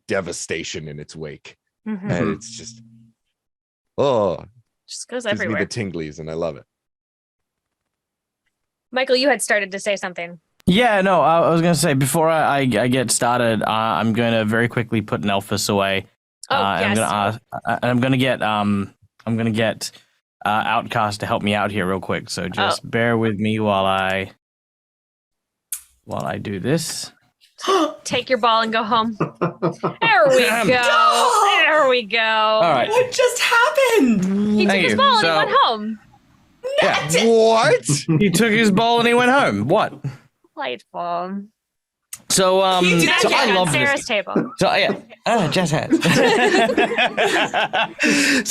devastation in its wake. Mhm. And it's just Just goes gives me everywhere. the tinglies, and I love it. Michael, you had started to say something. Yeah, no, I was gonna say before I get started, I'm gonna very quickly put Nelphus away. Oh, and yes. I'm gonna get Outcast to help me out here real quick. So just bear with me while I do this. Take your ball and go home. There we go. There we go. All right. What just happened? He took Thank his you. ball and So- he went home. Yeah. What? He took his ball and he went home. What? Delightful. So You did so that I again. love Sarah's this. table. So yeah, jazz hands. So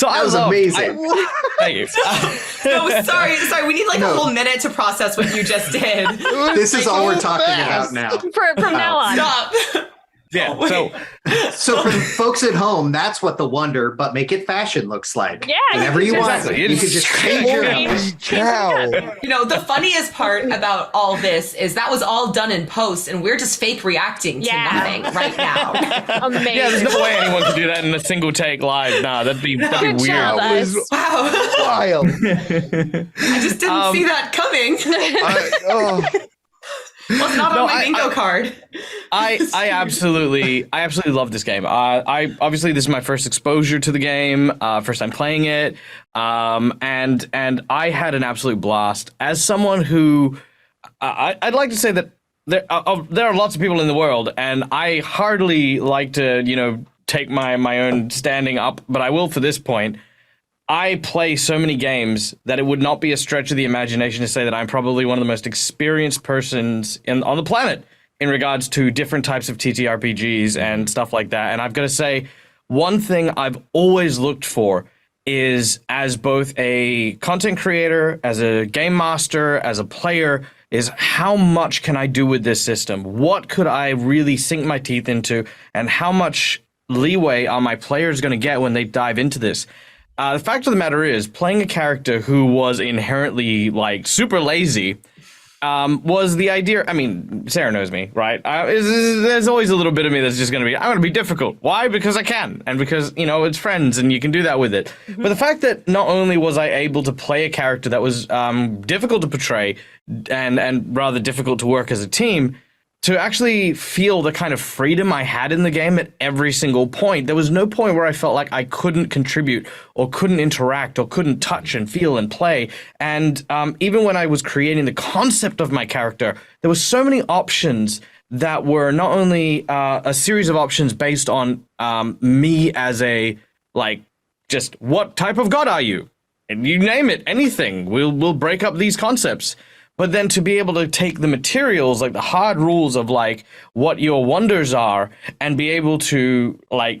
That was amazing. Thank you. No, sorry. We need like No. a whole minute to process what you just did. This is all we're talking about now. From now on. Stop. Yeah. Wait. So for folks at home, that's what the Wonder, but make it fashion looks like. Yeah, Whenever you want, exactly. you can just change your Holy outfit. Cow. The funniest part about all this is that was all done in post, and we're just fake reacting to Yeah. nothing right now. Amazing. Yeah, there's no way anyone could do that in a single take live. Nah, that'd be Good weird. job, That us. was Wow. wild. I just didn't see that coming. Was not No, on my bingo card. I absolutely love this game. I obviously this is my first exposure to the game, first time playing it, and I had an absolute blast. As someone who, I'd like to say that there are lots of people in the world, and I hardly like to take my own standing up, but I will for this point. I play so many games that it would not be a stretch of the imagination to say that I'm probably one of the most experienced persons on the planet in regards to different types of TTRPGs and stuff like that. And I've got to say, one thing I've always looked for is, as both a content creator, as a game master, as a player, is how much can I do with this system? What could I really sink my teeth into? And how much leeway are my players going to get when they dive into this? The fact of the matter is, playing a character who was inherently, super lazy was the idea. I mean, Sarah knows me, right? There's always a little bit of me that's just going to be, I'm going to be difficult. Why? Because I can. And because, it's friends and you can do that with it. But the fact that not only was I able to play a character that was difficult to portray and rather difficult to work as a team, to actually feel the kind of freedom I had in the game at every single point. There was no point where I felt like I couldn't contribute or couldn't interact or couldn't touch and feel and play. And even when I was creating the concept of my character, there were so many options that were not only a series of options based on me as a, just what type of god are you? And you name it, anything. We'll break up these concepts. But then to be able to take the materials, the hard rules of what your wonders are, and be able to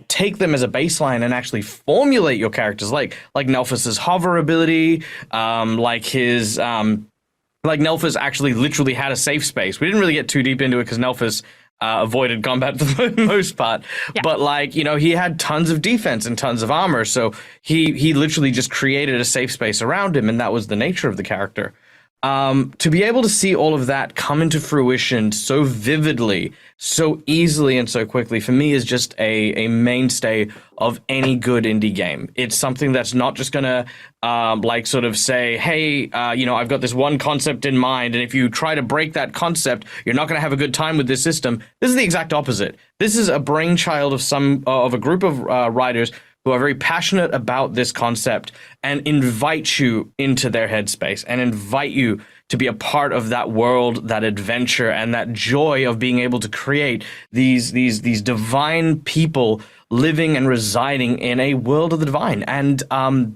take them as a baseline and actually formulate your characters, like Nelphus's hover ability, Nelphus actually literally had a safe space. We didn't really get too deep into it because Nelphus avoided combat for the most part. Yeah. But like, you know, he had tons of defense and tons of armor. So he literally just created a safe space around him. And that was the nature of the character. To be able to see all of that come into fruition so vividly, so easily, and so quickly, for me is just a mainstay of any good indie game. It's something that's not just gonna like sort of say, hey, you know, I've got this one concept in mind, and if you try to break that concept, you're not gonna have a good time with this system. This is the exact opposite. This is a brainchild of a group of writers who are very passionate about this concept and invite you into their headspace and invite you to be a part of that world, that adventure, and that joy of being able to create these divine people living and residing in a world of the divine. And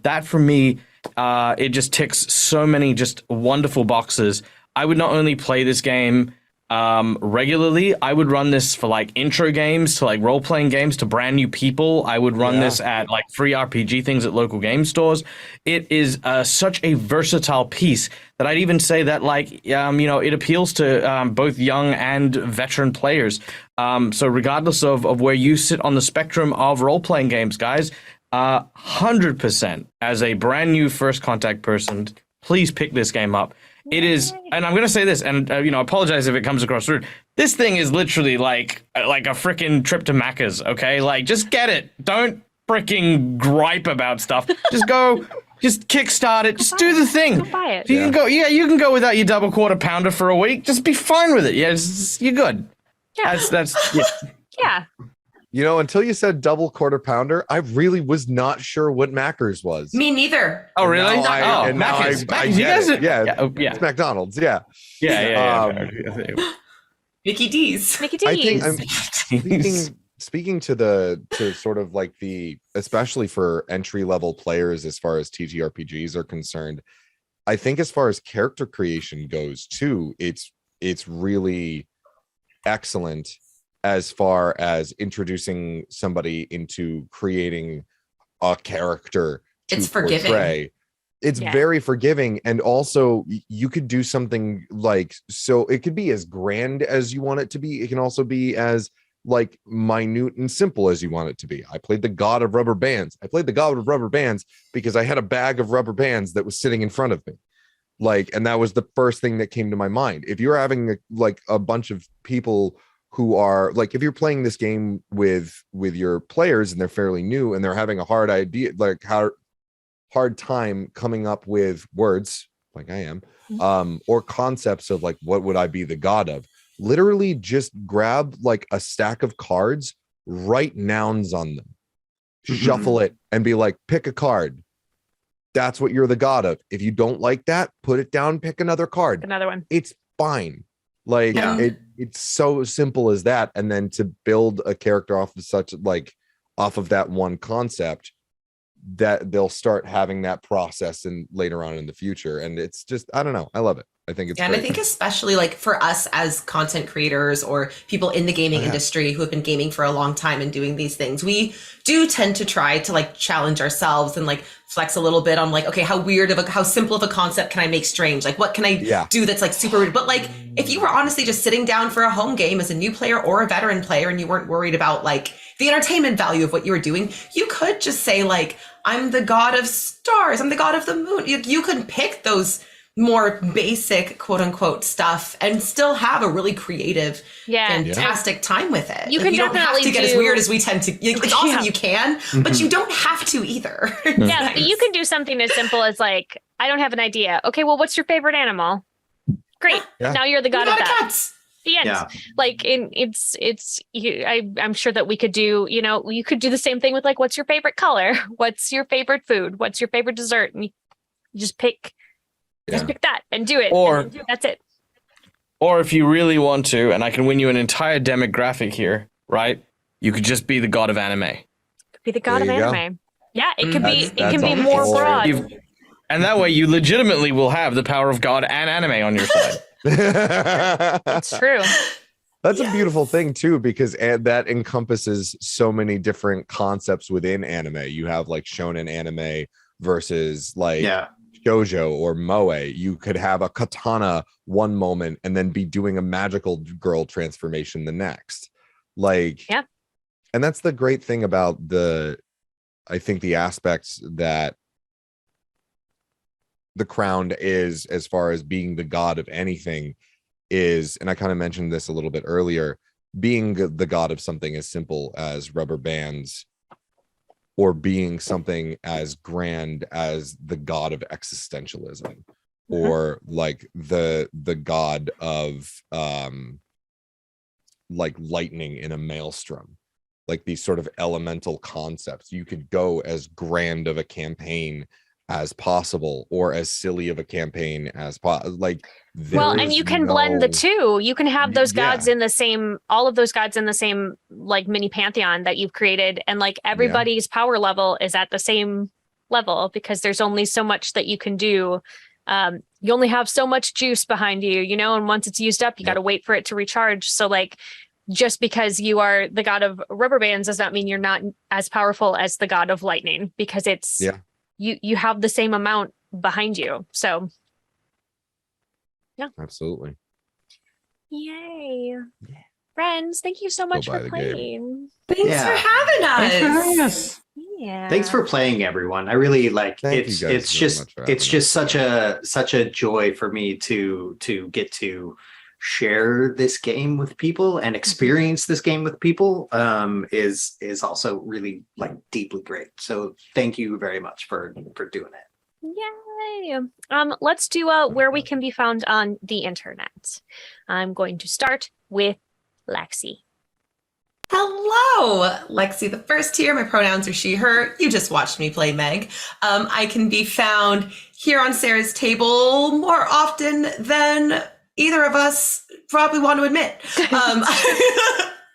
that for me, it just ticks so many just wonderful boxes. I would not only play this game regularly, I would run this for like intro games to like role-playing games to brand new people. I would run this at like free RPG things at local game stores. It is such a versatile piece that I'd even say that like you know, it appeals to both young and veteran players. So regardless of where you sit on the spectrum of role-playing games, guys, 100% as a brand new first contact person, please pick this game up. It is, and I'm going to say this, and you know, apologize if it comes across rude. This thing is literally like a freaking trip to Macca's, okay? Like, just get it. Don't freaking gripe about stuff. Just go, just kickstart it. Just do the thing. Go buy it. You can go, you can go without your double quarter pounder for a week. Just be fine with it. Yeah, you're good. Yeah. That's yeah. Yeah. You know, until you said double quarter pounder, I really was not sure what Macca's was. Me neither. Oh, really? Now I Macca's. get You guys it. are- Yeah, yeah. it's McDonald's. Yeah. Yeah. Mickey D's. Mickey I think D's. speaking to sort of like the, especially for entry level players as far as TTRPGs are concerned, I think as far as character creation goes too, it's really excellent as far as introducing somebody into creating a character to It's forgiving. portray. It's Yeah. very forgiving, and also you could do something like, so it could be as grand as you want it to be. It can also be as like minute and simple as you want it to be. I played the God of Rubber Bands. I played the God of Rubber Bands because I had a bag of rubber bands that was sitting in front of me. Like, and that was the first thing that came to my mind. If you're having a bunch of people who are like, if you're playing this game with your players and they're fairly new and they're having a hard time coming up with words like I am, or concepts of like, what would I be the god of? Literally just grab like a stack of cards, write nouns on them, shuffle it, and be like, pick a card. That's what you're the god of. If you don't like that, put it down, pick another card. Another one. It's fine. Like it's so simple as that. And then to build a character off of that one concept, that they'll start having that process and later on in the future. And it's just, I don't know. I love it. I think it's and great. I think especially like for us as content creators or people in the gaming industry who have been gaming for a long time and doing these things, we do tend to try to like challenge ourselves and like flex a little bit on like, okay, how simple of a concept can I make strange? Like, what can I do that's like super weird? But like, if you were honestly just sitting down for a home game as a new player or a veteran player and you weren't worried about like the entertainment value of what you were doing, you could just say like, I'm the god of stars, I'm the god of the moon. You could pick those more basic quote unquote stuff and still have a really creative, fantastic time with it. You like, can you don't have definitely to get as weird as we tend to. It's awesome you can, but you don't have to either. Yeah, but you can do something as simple as like, I don't have an idea. Okay, well, what's your favorite animal? Great. Yeah. Now you're the god of that. Cats. The end. Yeah. Like I'm sure that we could do, you could do the same thing with like, what's your favorite color? What's your favorite food? What's your favorite dessert? And you just pick that and do it. Or that's it. Or if you really want to, and I can win you an entire demographic here, right? You could just be the god of anime. Be the god of There you anime. Yeah, it could be. It that's can be all. more It's broad. And that way you legitimately will have the power of God and anime on your side. It's true. That's a beautiful thing too, because that encompasses so many different concepts within anime. You have like shonen anime versus like dojo or moe. You could have a katana one moment and then be doing a magical girl transformation the next. Like, Yeah. And that's the great thing about I think the aspects that the Crown is, as far as being the god of anything, is, and I kind of mentioned this a little bit earlier, being the god of something as simple as rubber bands, or being something as grand as the god of existentialism, or like the god of like lightning in a maelstrom, like these sort of elemental concepts. You could go as grand of a campaign as possible, or as silly of a campaign as like well, and you can blend the two. You can have those gods in the same, all of those gods in the same like mini pantheon that you've created, and like everybody's power level is at the same level, because there's only so much that you can do. You only have so much juice behind you, you know, and once it's used up, you got to wait for it to recharge. So like, just because you are the god of rubber bands does not mean you're not as powerful as the god of lightning, because it's you have the same amount behind you. So yeah, absolutely. Yay. Friends, thank you so much for playing. Thanks for having us. Yeah. Thanks for playing, everyone. I really like it's just such a joy for me to get to share this game with people and experience this game with people is also really like deeply great. So thank you very much for doing it. Yay. Let's do where we can be found on the internet. I'm going to start with Lexi. Hello, Lexi the First here. My pronouns are she, her. You just watched me play Meg. I can be found here on Sarah's table more often than either of us probably want to admit.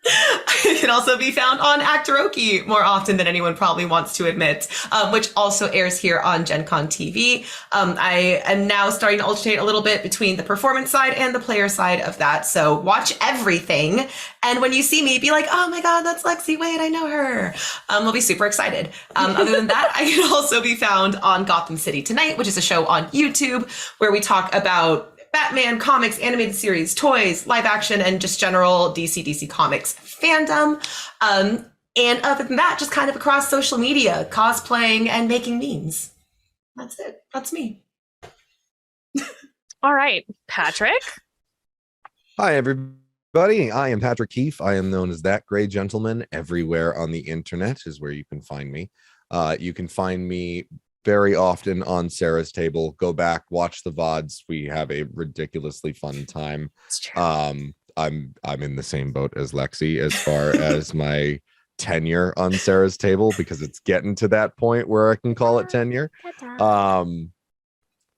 I can also be found on Actoroki more often than anyone probably wants to admit, which also airs here on Gen Con TV. I am now starting to alternate a little bit between the performance side and the player side of that. So watch everything. And when you see me, be like, oh my God, that's Lexi. Wait, I know her. We'll be super excited. Other than that, I can also be found on Gotham City Tonight, which is a show on YouTube where we talk about Batman, comics, animated series, toys, live action, and just general DC Comics fandom. And other than that, just kind of across social media, cosplaying and making memes. That's it. That's me. All right, Patrick. Hi, everybody. I am Patrick Keeffe. I am known as That Gray Gentleman. Everywhere on the internet is where you can find me. You can find me very often on Sarah's table. Go back, watch the VODs. We have a ridiculously fun time. I'm in the same boat as Lexi as far as my tenure on Sarah's table, because it's getting to that point where I can call it tenure. You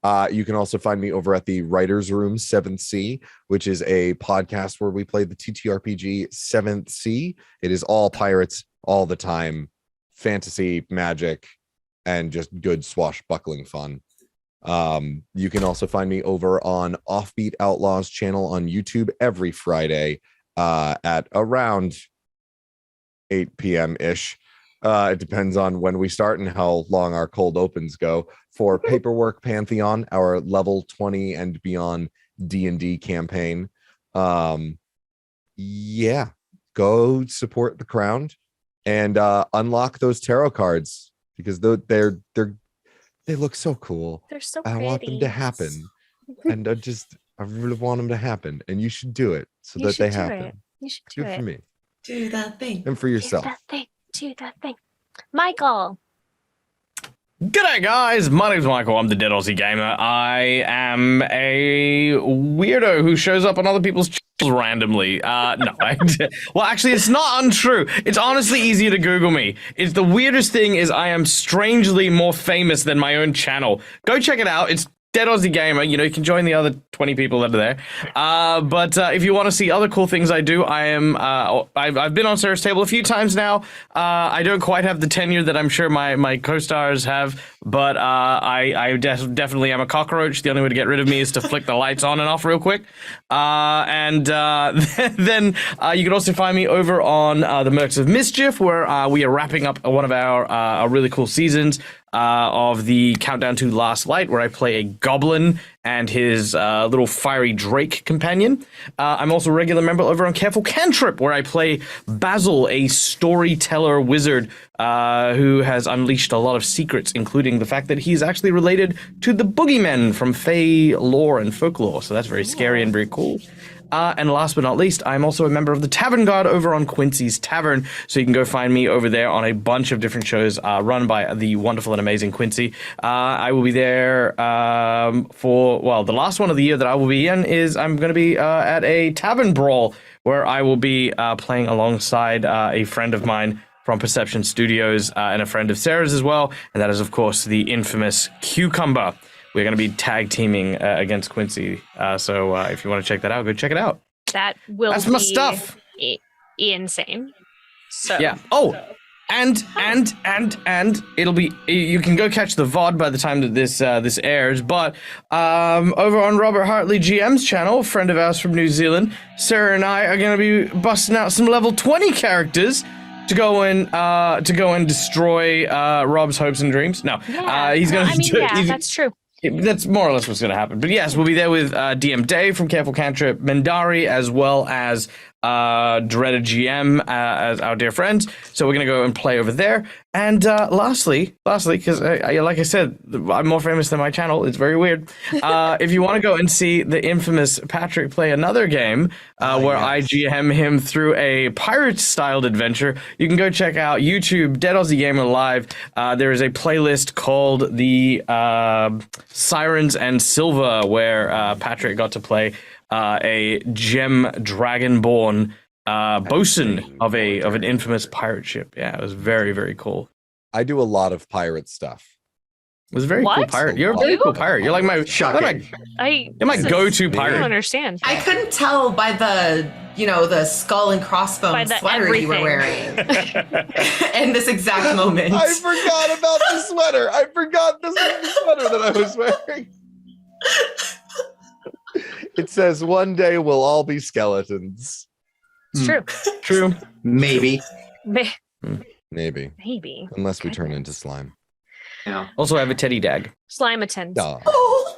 can also find me over at the Writers Room 7th C, which is a podcast where we play the TTRPG 7th C. It is all pirates all the time, fantasy, magic, and just good swashbuckling fun. You can also find me over on Offbeat Outlaws channel on YouTube every Friday at around 8 p.m. ish. It depends on when we start and how long our cold opens go, for Paperwork Pantheon, our level 20 and beyond D&D campaign. Yeah, go support the Crown and unlock those tarot cards, because they look so cool. They're so I pretty. want them to happen, and I really want them to happen, and you should do it so that they happen. You should do it. For me. Do that thing. And for yourself. Do that thing. Michael. G'day guys, my name's Michael, I'm the Dead Aussie Gamer. I am a weirdo who shows up on other people's channels randomly. Well, actually, it's not untrue. It's honestly easier to Google me. It's the weirdest thing is I am strangely more famous than my own channel. Go check it out. It's Dead Aussie Gamer. You know, you can join the other 20 people that are there. But if you want to see other cool things I do, I've been on Sarah's table a few times now. I don't quite have the tenure that I'm sure my co-stars have, but I definitely am a cockroach. The only way to get rid of me is to flick the lights on and off real quick. Then you can also find me over on the Mercs of Mischief, where we are wrapping up one of our really cool seasons. of the Countdown to Last Light, where I play a goblin and his little fiery drake companion. I'm also a regular member over on Careful Cantrip, where I play Basil, a storyteller wizard who has unleashed a lot of secrets, including the fact that he's actually related to the boogeymen from Fey lore and folklore. So that's very scary and very cool. And last but not least, I'm also a member of the Tavern Guard over on Quincy's Tavern. So you can go find me over there on a bunch of different shows run by the wonderful and amazing Quincy. I will be there for the last one of the year that I will be in is I'm going to be at a Tavern Brawl, where I will be playing alongside a friend of mine from Perception Studios and a friend of Sarah's as well. And that is, of course, the infamous Cucumber. We're going to be tag teaming against Quincy. So if you want to check that out, go check it out. That's my stuff. Insane. So yeah. Oh, and it'll be, you can go catch the VOD by the time that this airs. But over on Robert Hartley GM's channel, a friend of ours from New Zealand, Sarah and I are going to be busting out some level 20 characters to go and destroy Rob's hopes and dreams. No, he's going to. That's true. That's more or less what's going to happen. But yes, we'll be there with DM Dave from Careful Cantrip, Mendari, as well as Dreaded GM as our dear friends. So we're going to go and play over there. And lastly, because like I said, I'm more famous than my channel. It's very weird. If you want to go and see the infamous Patrick play another game where I GM him through a pirate-styled adventure, you can go check out YouTube, Dead Aussie Gamer Live. There is a playlist called the Sirens and Silver, where Patrick got to play a gem dragonborn bosun of an infamous pirate ship. Yeah, it was very, very cool. I do a lot of pirate stuff. It was a very cool pirate. You're a very cool pirate. You're like my you're my go-to pirate. I don't understand. I couldn't tell by the skull and crossbones sweater you were wearing in this exact moment. I forgot about the sweater. I forgot this was the sweater that I was wearing. It says, "One day we'll all be skeletons." It's true. True. Maybe. Maybe. Unless we turn into slime. Yeah. Also, I have a teddy dag. Slime attends. Oh.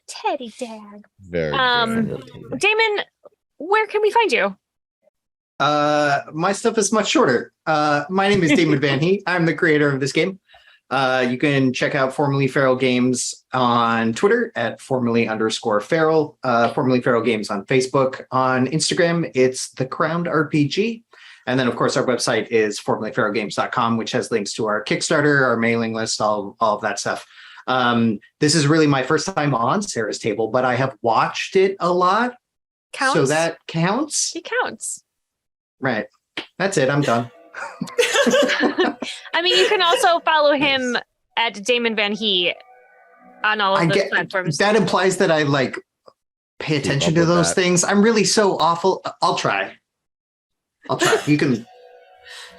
Teddy dag. Very good. Damon, where can we find you? My stuff is much shorter. My name is Damon Vanhee. I'm the creator of this game. You can check out Formerly Feral Games on Twitter at @formerly_feral, Formerly Feral Games on Facebook. On Instagram, it's The Crowned RPG. And then, of course, our website is formerlyferalgames.com, which has links to our Kickstarter, our mailing list, all of that stuff. This is really my first time on Sarah's table, but I have watched it a lot. Counts? So that counts? It counts. Right. That's it. I'm done. I mean, you can also follow him at Damon Vanhee on all of those platforms. That implies that I pay attention to those things. I'm really so awful. I'll try. You can.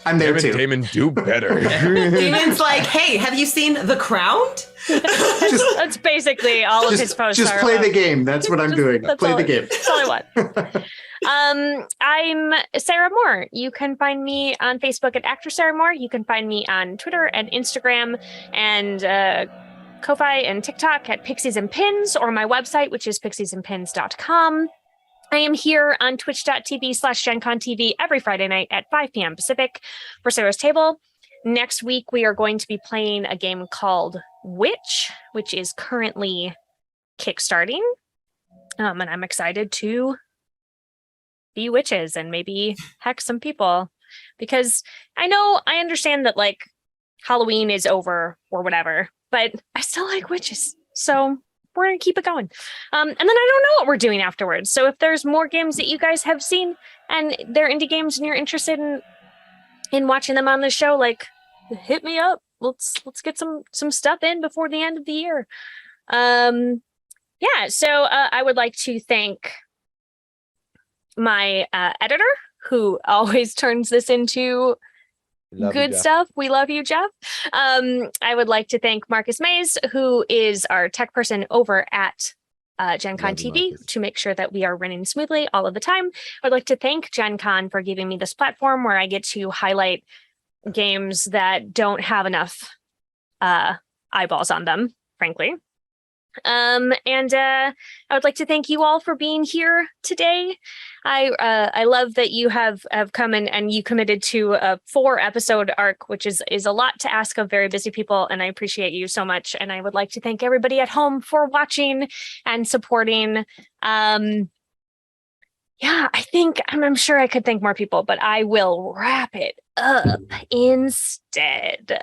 I'm there too. Damon, do better. Damon's like, hey, have you seen The Crowned? That's basically all of his posts. Just play the game. That's what I'm doing. Play the game. That's all I want. I'm Sarah Moore. You can find me on Facebook at Actor Sarah Moore. You can find me on Twitter and Instagram and Ko-Fi and TikTok at Pixies and Pins, or my website, which is pixiesandpins.com. I am here on twitch.tv/GenConTV every Friday night at 5 p.m. Pacific for Sarah's Table. Next week, we are going to be playing a game called Witch, which is currently kickstarting. And I'm excited to be witches and maybe hex some people, because I understand that Halloween is over or whatever, but I still like witches. So we're going to keep it going. And then I don't know what we're doing afterwards. So if there's more games that you guys have seen and they're indie games and you're interested in watching them on the show, hit me up. Let's get some stuff in before the end of the year. So I would like to thank my editor, who always turns this into good stuff. We love you, Jeff. I would like to thank Marcus Mays, who is our tech person over at Gen Con TV, to make sure that we are running smoothly all of the time. I'd like to thank Gen Con for giving me this platform where I get to highlight games that don't have enough eyeballs on them, frankly. And I would like to thank you all for being here today. I love that you have come and you committed to a 4-episode arc, which is a lot to ask of very busy people, and I appreciate you so much. And I would like to thank everybody at home for watching and supporting. Yeah, I think I'm sure I could thank more people, but I will wrap it up instead.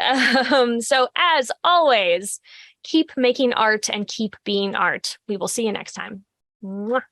So as always, keep making art and keep being art. We will see you next time. Mwah.